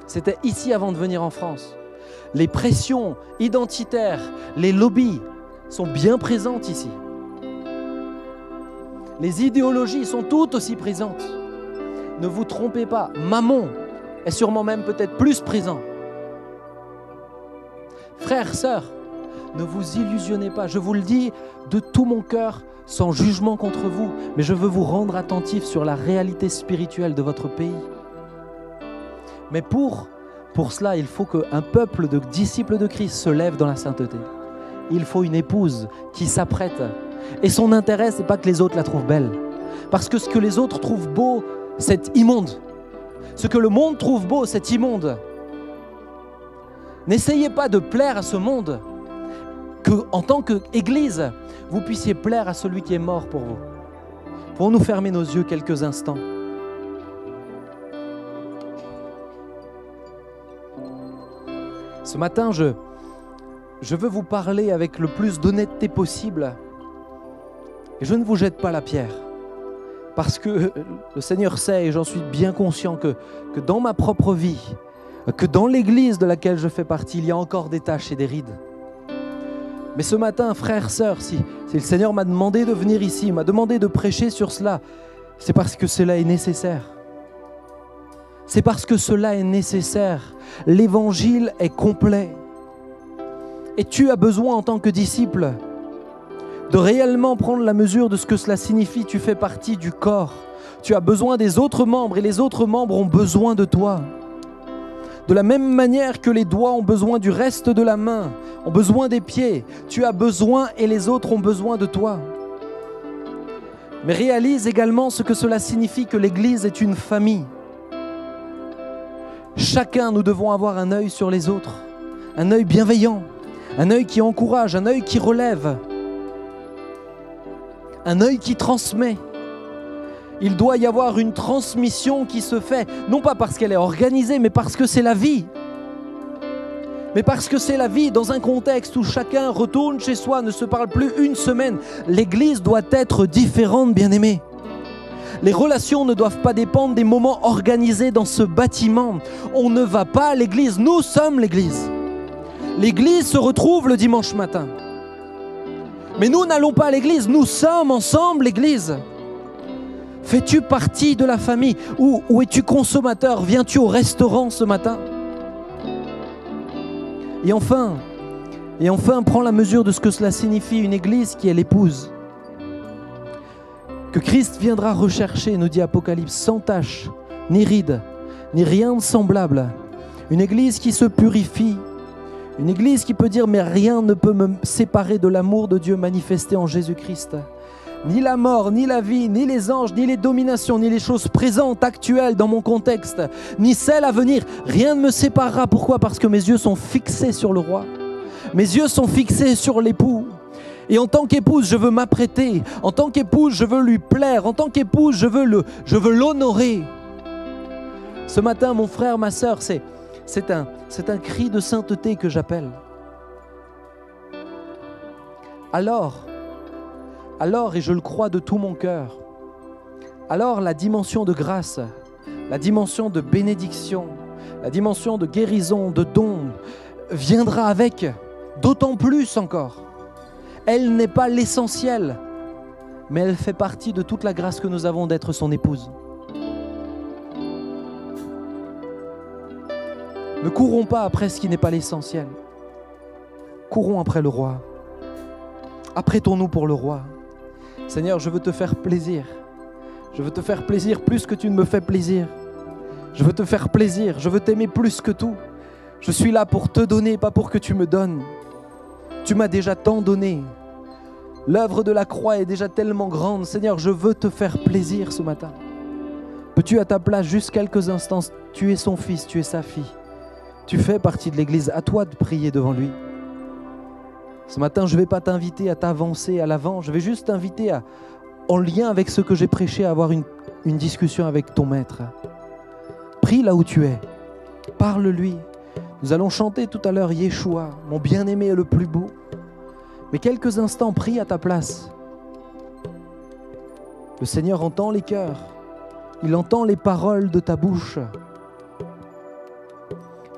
C'était ici avant de venir en France. Les pressions identitaires, les lobbies sont bien présentes ici. Les idéologies sont toutes aussi présentes. Ne vous trompez pas, Mammon est sûrement même peut-être plus présent. Frères, sœurs, ne vous illusionnez pas. Je vous le dis de tout mon cœur, sans jugement contre vous, mais je veux vous rendre attentifs sur la réalité spirituelle de votre pays. Mais pour cela, il faut qu'un peuple de disciples de Christ se lève dans la sainteté. Il faut une épouse qui s'apprête. Et son intérêt, ce n'est pas que les autres la trouvent belle. Parce que ce que les autres trouvent beau, c'est immonde. Ce que le monde trouve beau, c'est immonde. N'essayez pas de plaire à ce monde, qu'en tant qu'Église, vous puissiez plaire à celui qui est mort pour vous. Pouvons-nous fermer nos yeux quelques instants? Ce matin, je veux vous parler avec le plus d'honnêteté possible. Et je ne vous jette pas la pierre. Parce que le Seigneur sait, et j'en suis bien conscient, que dans ma propre vie, que dans l'Église de laquelle je fais partie, il y a encore des taches et des rides. Mais ce matin, frères, sœurs, si le Seigneur m'a demandé de venir ici, m'a demandé de prêcher sur cela, c'est parce que cela est nécessaire. C'est parce que cela est nécessaire. L'Évangile est complet. Et tu as besoin en tant que disciple de réellement prendre la mesure de ce que cela signifie. Tu fais partie du corps. Tu as besoin des autres membres et les autres membres ont besoin de toi. De la même manière que les doigts ont besoin du reste de la main, ont besoin des pieds, tu as besoin et les autres ont besoin de toi. Mais réalise également ce que cela signifie que l'Église est une famille. Chacun, nous devons avoir un œil sur les autres, un œil bienveillant, un œil qui encourage, un œil qui relève, un œil qui transmet. Il doit y avoir une transmission qui se fait, non pas parce qu'elle est organisée, mais parce que c'est la vie. Mais parce que c'est la vie dans un contexte où chacun retourne chez soi, ne se parle plus une semaine. L'Église doit être différente, bien-aimés. Les relations ne doivent pas dépendre des moments organisés dans ce bâtiment. On ne va pas à l'église, nous sommes l'église. L'église se retrouve le dimanche matin. Mais nous n'allons pas à l'église, nous sommes ensemble l'église. Fais-tu partie de la famille? Ou es-tu consommateur? Viens-tu au restaurant ce matin? Et enfin, prends la mesure de ce que cela signifie une église qui est l'épouse. Que Christ viendra rechercher, nous dit Apocalypse, sans tache, ni ride, ni rien de semblable. Une église qui se purifie, une église qui peut dire « mais rien ne peut me séparer de l'amour de Dieu manifesté en Jésus-Christ ». Ni la mort, ni la vie, ni les anges, ni les dominations, ni les choses présentes, actuelles dans mon contexte, ni celles à venir, rien ne me séparera. Pourquoi? Parce que mes yeux sont fixés sur le roi. Mes yeux sont fixés sur l'époux. Et en tant qu'épouse, je veux m'apprêter. En tant qu'épouse, je veux lui plaire. En tant qu'épouse, je veux l'honorer. Ce matin, mon frère, ma sœur, c'est un cri de sainteté que j'appelle. Alors alors, et je le crois de tout mon cœur, alors la dimension de grâce, la dimension de bénédiction, la dimension de guérison, de don, viendra avec, d'autant plus encore. Elle n'est pas l'essentiel, mais elle fait partie de toute la grâce que nous avons d'être son épouse. Ne courons pas après ce qui n'est pas l'essentiel. Courons après le roi. Apprêtons-nous pour le roi. Seigneur, je veux te faire plaisir. Je veux te faire plaisir plus que tu ne me fais plaisir. Je veux te faire plaisir. Je veux t'aimer plus que tout. Je suis là pour te donner, pas pour que tu me donnes. Tu m'as déjà tant donné. L'œuvre de la croix est déjà tellement grande. Seigneur, je veux te faire plaisir ce matin. Peux-tu à ta place, juste quelques instants, tu es son fils, tu es sa fille. Tu fais partie de l'Église. À toi de prier devant lui. Ce matin, je ne vais pas t'inviter à t'avancer à l'avant. Je vais juste t'inviter en lien avec ce que j'ai prêché, à avoir une discussion avec ton maître. Prie là où tu es. Parle-lui. Nous allons chanter tout à l'heure Yeshua, mon bien-aimé est le plus beau. Mais quelques instants, prie à ta place. Le Seigneur entend les cœurs. Il entend les paroles de ta bouche.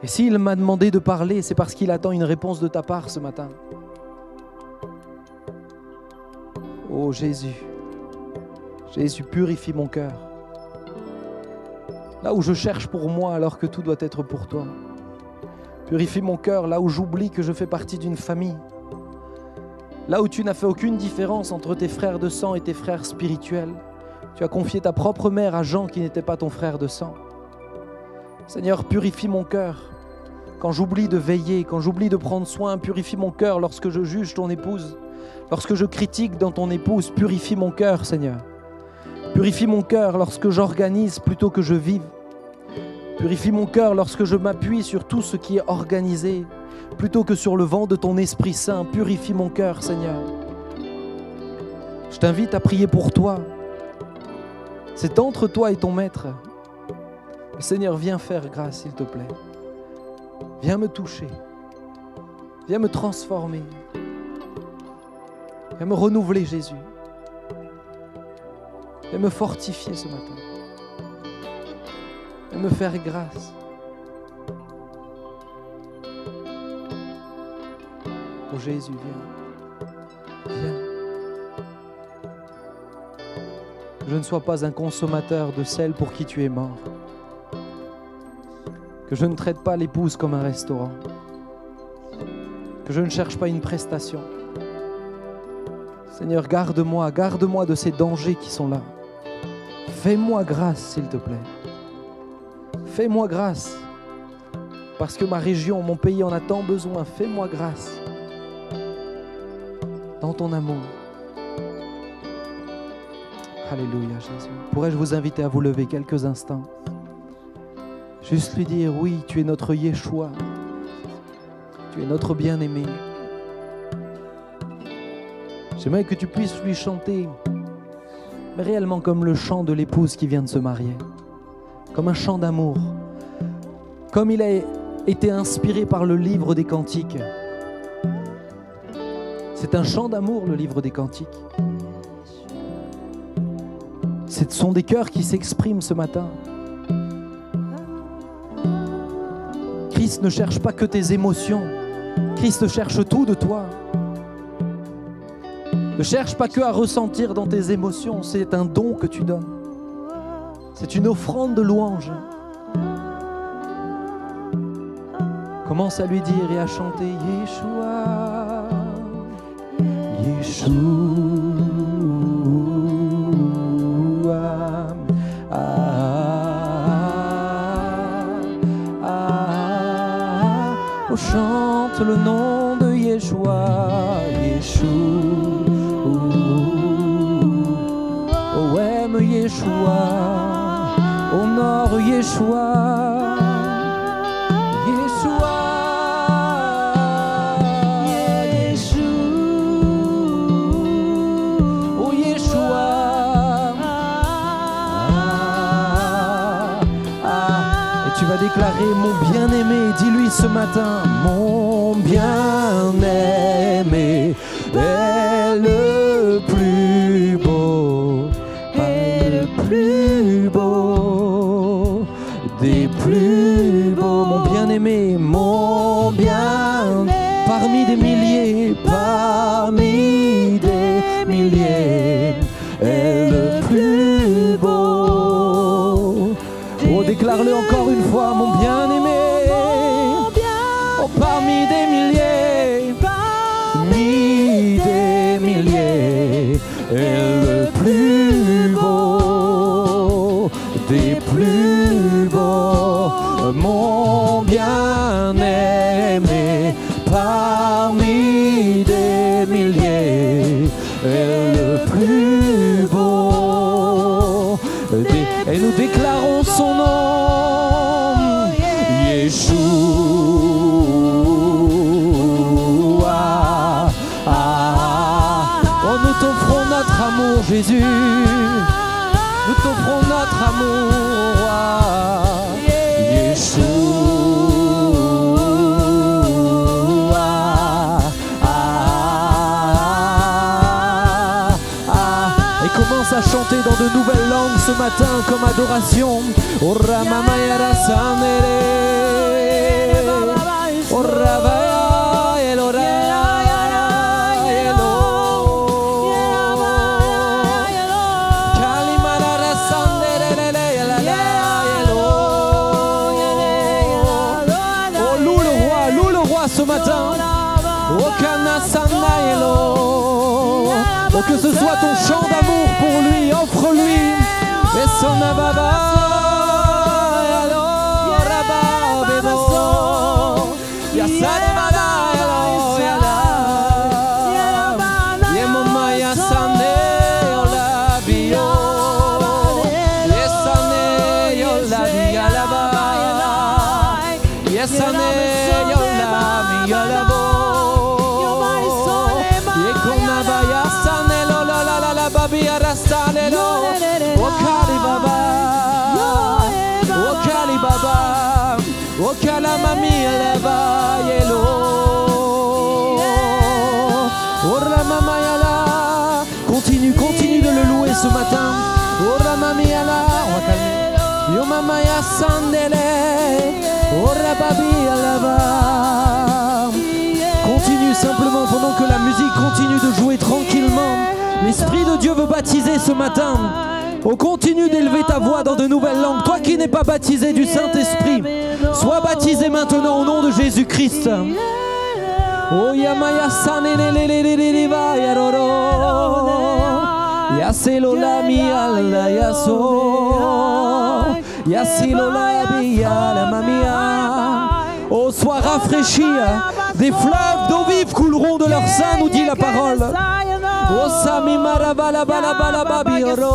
Et s'il m'a demandé de parler, c'est parce qu'il attend une réponse de ta part ce matin. Oh Jésus, Jésus, purifie mon cœur. Là où je cherche pour moi alors que tout doit être pour toi. Purifie mon cœur là où j'oublie que je fais partie d'une famille. Là où tu n'as fait aucune différence entre tes frères de sang et tes frères spirituels. Tu as confié ta propre mère à Jean qui n'était pas ton frère de sang. Seigneur, purifie mon cœur. Quand j'oublie de veiller, quand j'oublie de prendre soin, purifie mon cœur lorsque je juge ton épouse. Lorsque je critique dans ton épouse, purifie mon cœur, Seigneur. Purifie mon cœur lorsque j'organise plutôt que je vive. Purifie mon cœur lorsque je m'appuie sur tout ce qui est organisé, plutôt que sur le vent de ton Esprit Saint. Purifie mon cœur, Seigneur. Je t'invite à prier pour toi. C'est entre toi et ton Maître. Seigneur, viens faire grâce, s'il te plaît. Viens me toucher. Viens me transformer. Viens me renouveler, Jésus. Viens me fortifier ce matin. Viens me faire grâce. Oh Jésus, viens. Viens. Que je ne sois pas un consommateur de celle pour qui tu es mort. Que je ne traite pas l'épouse comme un restaurant. Que je ne cherche pas une prestation. Seigneur, garde-moi de ces dangers qui sont là. Fais-moi grâce, s'il te plaît. Fais-moi grâce. Parce que ma région, mon pays en a tant besoin. Fais-moi grâce. Dans ton amour. Alléluia, Jésus. Pourrais-je vous inviter à vous lever quelques instants? Juste lui dire, oui, tu es notre Yeshua. Tu es notre bien-aimé. J'aimerais que tu puisses lui chanter, mais réellement comme le chant de l'épouse qui vient de se marier. Comme un chant d'amour. Comme il a été inspiré par le livre des Cantiques. C'est un chant d'amour, le livre des Cantiques. Ce sont des cœurs qui s'expriment ce matin. Christ ne cherche pas que tes émotions. Christ cherche tout de toi. Ne cherche pas que à ressentir dans tes émotions. C'est un don que tu donnes. C'est une offrande de louange. Commence à lui dire et à chanter Yeshua, Yeshua, oh, chante le nom de Yeshua, Yeshua, oh aime Yeshua, honore Yeshua. Déclarer mon bien-aimé, dis-lui ce matin, mon bien-aimé est le plus beau, le plus beau des plus beaux. Mon bien-aimé, mon bien, parmi des milliers, parmi des milliers, est le plus beau. Oh, déclare-le encore une fois, mon bien-aimé. Oh, parmi des milliers, parmi des milliers, est le plus beau des plus beaux. Mon bien-aimé, parmi des milliers, est le plus beau. Et nous déclarons son nom, Yeshua. Oh, nous t'offrons notre amour, Jésus. Nous t'offrons notre amour, Et commence à chanter dans de nouvelles langues ce matin comme adoration. Ce matin, oh, que ce soit ton chant d'amour pour lui, offre-lui. Et son ababa, Continue de le louer ce matin. On va calmer. Continue simplement pendant que la musique continue de jouer tranquillement. L'Esprit de Dieu veut baptiser ce matin. Oh, continue d'élever ta voix dans de nouvelles langues. Toi qui n'es pas baptisé du Saint-Esprit, sois baptisé maintenant au nom de Jésus-Christ. Oh, Yamaya Saneleleleleleva Yaroro Yaselola Miala Yaso Yasilola Biala Mamia. Oh, sois rafraîchi. Des fleuves d'eau vive couleront de leur sein, nous dit la parole. Oh, Sami Marabala Balabala Babioro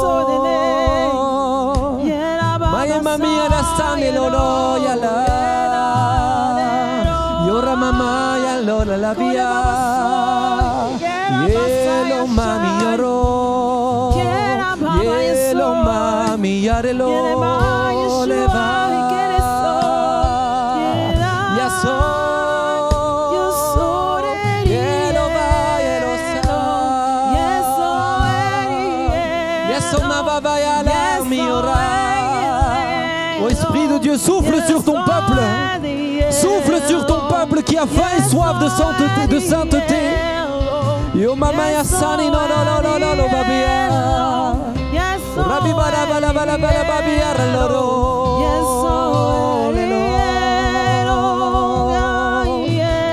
Maya Mamia Lastanelolo Yala Yora Mama Yalola La Via Yelo Mami Yoro Yelo Mami Yarelo Leva Yaso Yelo Va Yelo Sa Yeso Navava Yala Miora. Oh, Esprit de Dieu, souffle sur ton peuple. Souffle sur ton peuple qui a faim et soif de sainteté. Yo mama ya sani no no no no no no babia. Rabbi bala bala bala bala babia loro.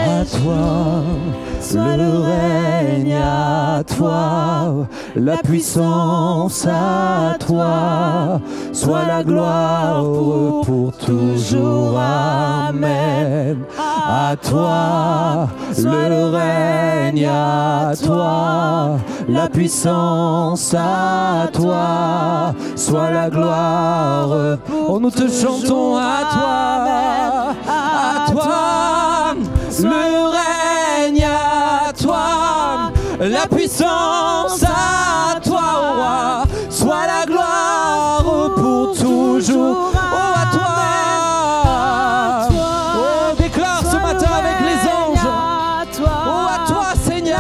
À toi le règne, à toi la puissance, à toi soit la gloire pour toujours. Amen. À toi le règne, à toi la puissance, à toi soit la gloire. Oh, nous te chantons à toi le règne, à toi la puissance, à toi, oh roi, soit la gloire pour toujours. Oh, à toi. Oh, déclare ce matin avec les anges. Oh, à toi, Seigneur.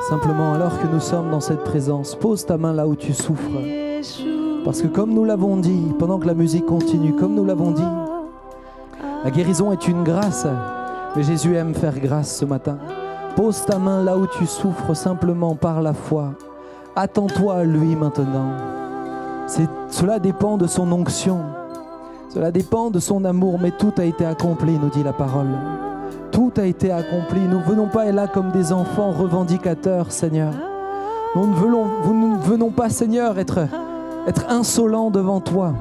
Simplement, alors que nous sommes dans cette présence, pose ta main là où tu souffres. Parce que comme nous l'avons dit, pendant que la musique continue, comme nous l'avons dit, la guérison est une grâce, mais Jésus aime faire grâce ce matin. Pose ta main là où tu souffres, simplement par la foi. Attends-toi à lui maintenant. Cela dépend de son onction, cela dépend de son amour, mais tout a été accompli, nous dit la parole. Tout a été accompli. Nous ne venons pas là comme des enfants revendicateurs, Seigneur. Nous ne venons pas, Seigneur, être insolents devant toi,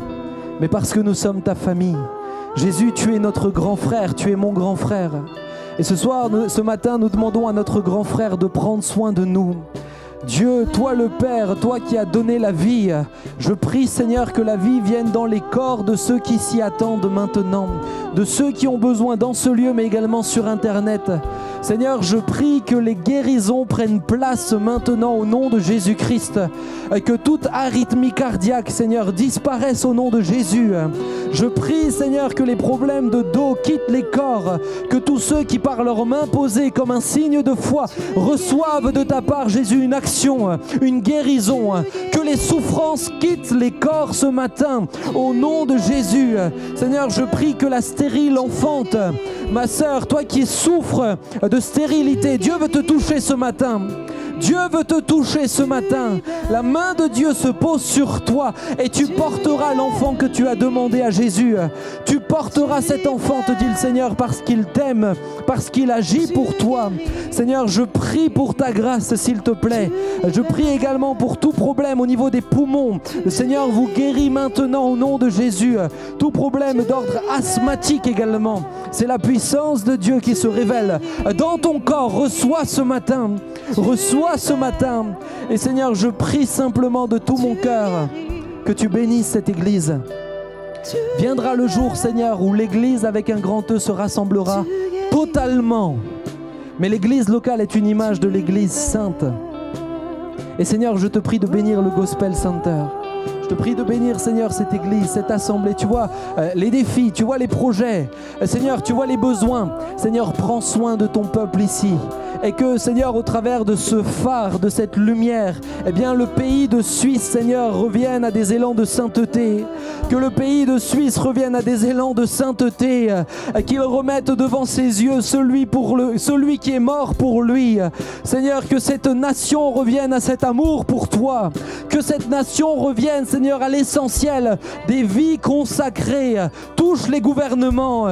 mais parce que nous sommes ta famille. Jésus, tu es notre grand frère, tu es mon grand frère. Et ce matin, nous demandons à notre grand frère de prendre soin de nous. Dieu, toi le Père, toi qui as donné la vie, je prie Seigneur que la vie vienne dans les corps de ceux qui s'y attendent maintenant, de ceux qui ont besoin dans ce lieu mais également sur Internet. Seigneur, je prie que les guérisons prennent place maintenant au nom de Jésus-Christ, que toute arythmie cardiaque, Seigneur, disparaisse au nom de Jésus. Je prie, Seigneur, que les problèmes de dos quittent les corps, que tous ceux qui par leurs mains posées comme un signe de foi reçoivent de ta part, Jésus, une action, une guérison, que les souffrances quittent les corps ce matin au nom de Jésus. Seigneur, je prie que la stérile enfante, ma sœur, toi qui souffres de stérilité, Dieu veut te toucher ce matin. Dieu veut te toucher ce matin. La main de Dieu se pose sur toi et tu porteras l'enfant que tu as demandé à Jésus. Tu porteras cet enfant, te dit le Seigneur, parce qu'il t'aime, parce qu'il agit pour toi. Seigneur, je prie pour ta grâce, s'il te plaît. Je prie également pour tout problème au niveau des poumons. Le Seigneur vous guérit maintenant au nom de Jésus. Tout problème d'ordre asthmatique également. C'est la puissance de Dieu qui se révèle dans ton corps. Reçois ce matin. Reçois ce matin. Et Seigneur, je prie simplement de tout mon cœur que tu bénisses cette église. Viendra le jour, Seigneur, où l'église avec un grand E se rassemblera totalement. Mais l'église locale est une image de l'église sainte. Et Seigneur, je te prie de bénir le Gospel Center. Je te prie de bénir, Seigneur, cette église, cette assemblée. Tu vois les défis, tu vois les projets. Seigneur, tu vois les besoins. Seigneur, prends soin de ton peuple ici. Et que, Seigneur, au travers de ce phare, de cette lumière, eh bien, le pays de Suisse, Seigneur, revienne à des élans de sainteté. Que le pays de Suisse revienne à des élans de sainteté. Qu'il remette devant ses yeux celui qui est mort pour lui. Seigneur, que cette nation revienne à cet amour pour toi. Que cette nation revienne, Seigneur, à l'essentiel des vies consacrées. Touche les gouvernements,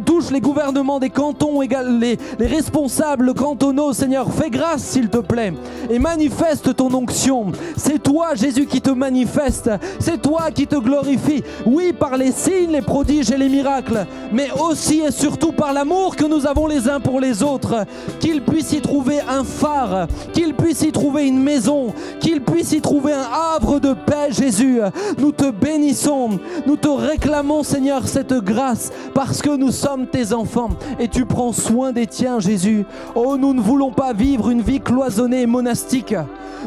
touche les gouvernements des cantons, les responsables cantonaux, Seigneur, fais grâce s'il te plaît et manifeste ton onction. C'est toi, Jésus, qui te manifeste, c'est toi qui te glorifie, oui, par les signes, les prodiges et les miracles, mais aussi et surtout par l'amour que nous avons les uns pour les autres. Qu'il puisse y trouver un phare, qu'il puisse y trouver une maison, qu'il puisse y trouver un havre de paix, Jésus. Nous te bénissons, nous te réclamons, Seigneur, cette grâce parce que nous sommes tes enfants et tu prends soin des tiens, Jésus. Oh, nous ne voulons pas vivre une vie cloisonnée et monastique.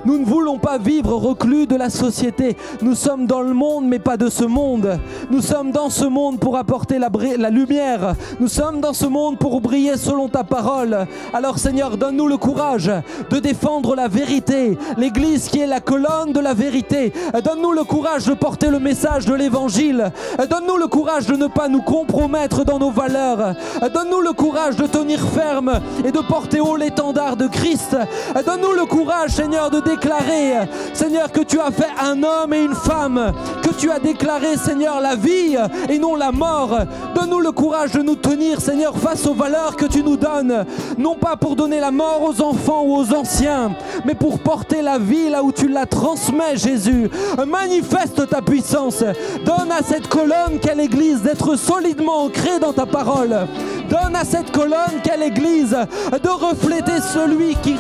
Nous ne voulons pas vivre reclus de la société. Nous sommes dans le monde, mais pas de ce monde. Nous sommes dans ce monde pour apporter la lumière. Nous sommes dans ce monde pour briller selon ta parole. Alors, Seigneur, donne-nous le courage de défendre la vérité. L'Église qui est la colonne de la vérité. Donne-nous le courage de porter le message de l'Évangile. Donne-nous le courage de ne pas nous compromettre dans nos valeurs. Donne-nous le courage de tenir ferme et de porter haut l'étendard de Christ. Donne-nous le courage, Seigneur, de déclarer, Seigneur, que tu as fait un homme et une femme, que tu as déclaré, Seigneur, la vie et non la mort. Donne-nous le courage de nous tenir, Seigneur, face aux valeurs que tu nous donnes, non pas pour donner la mort aux enfants ou aux anciens, mais pour porter la vie là où tu la transmets, Jésus. Manifeste ta puissance. Donne à cette colonne qu'est l'Église d'être solidement ancrée dans ta parole. Donne à cette colonne qu'est l'Église de refléter celui qui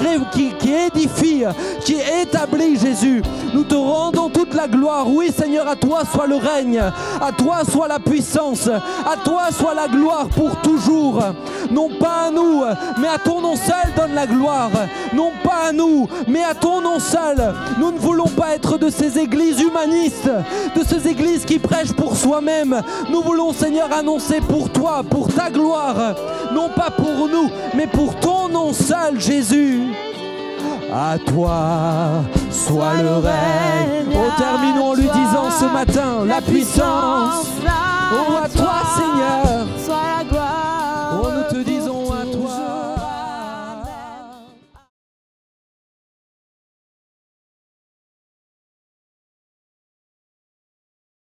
édifie, qui établit, Jésus. Nous te rendons toute la gloire. Oui, Seigneur, à toi soit le règne, à toi soit la puissance, à toi soit la gloire pour toujours. Non pas à nous, mais à ton nom seul donne la gloire. Non pas à nous, mais à ton nom seul. Nous ne voulons pas être de ces églises humanistes, de ces églises qui prêchent pour soi-même. Nous voulons, Seigneur, annoncer pour toi, pour ta gloire. Non pas pour nous, mais pour ton nom seul, Jésus. À toi soit le règne. Oh, terminons en lui disant ce matin la puissance. Oh, à toi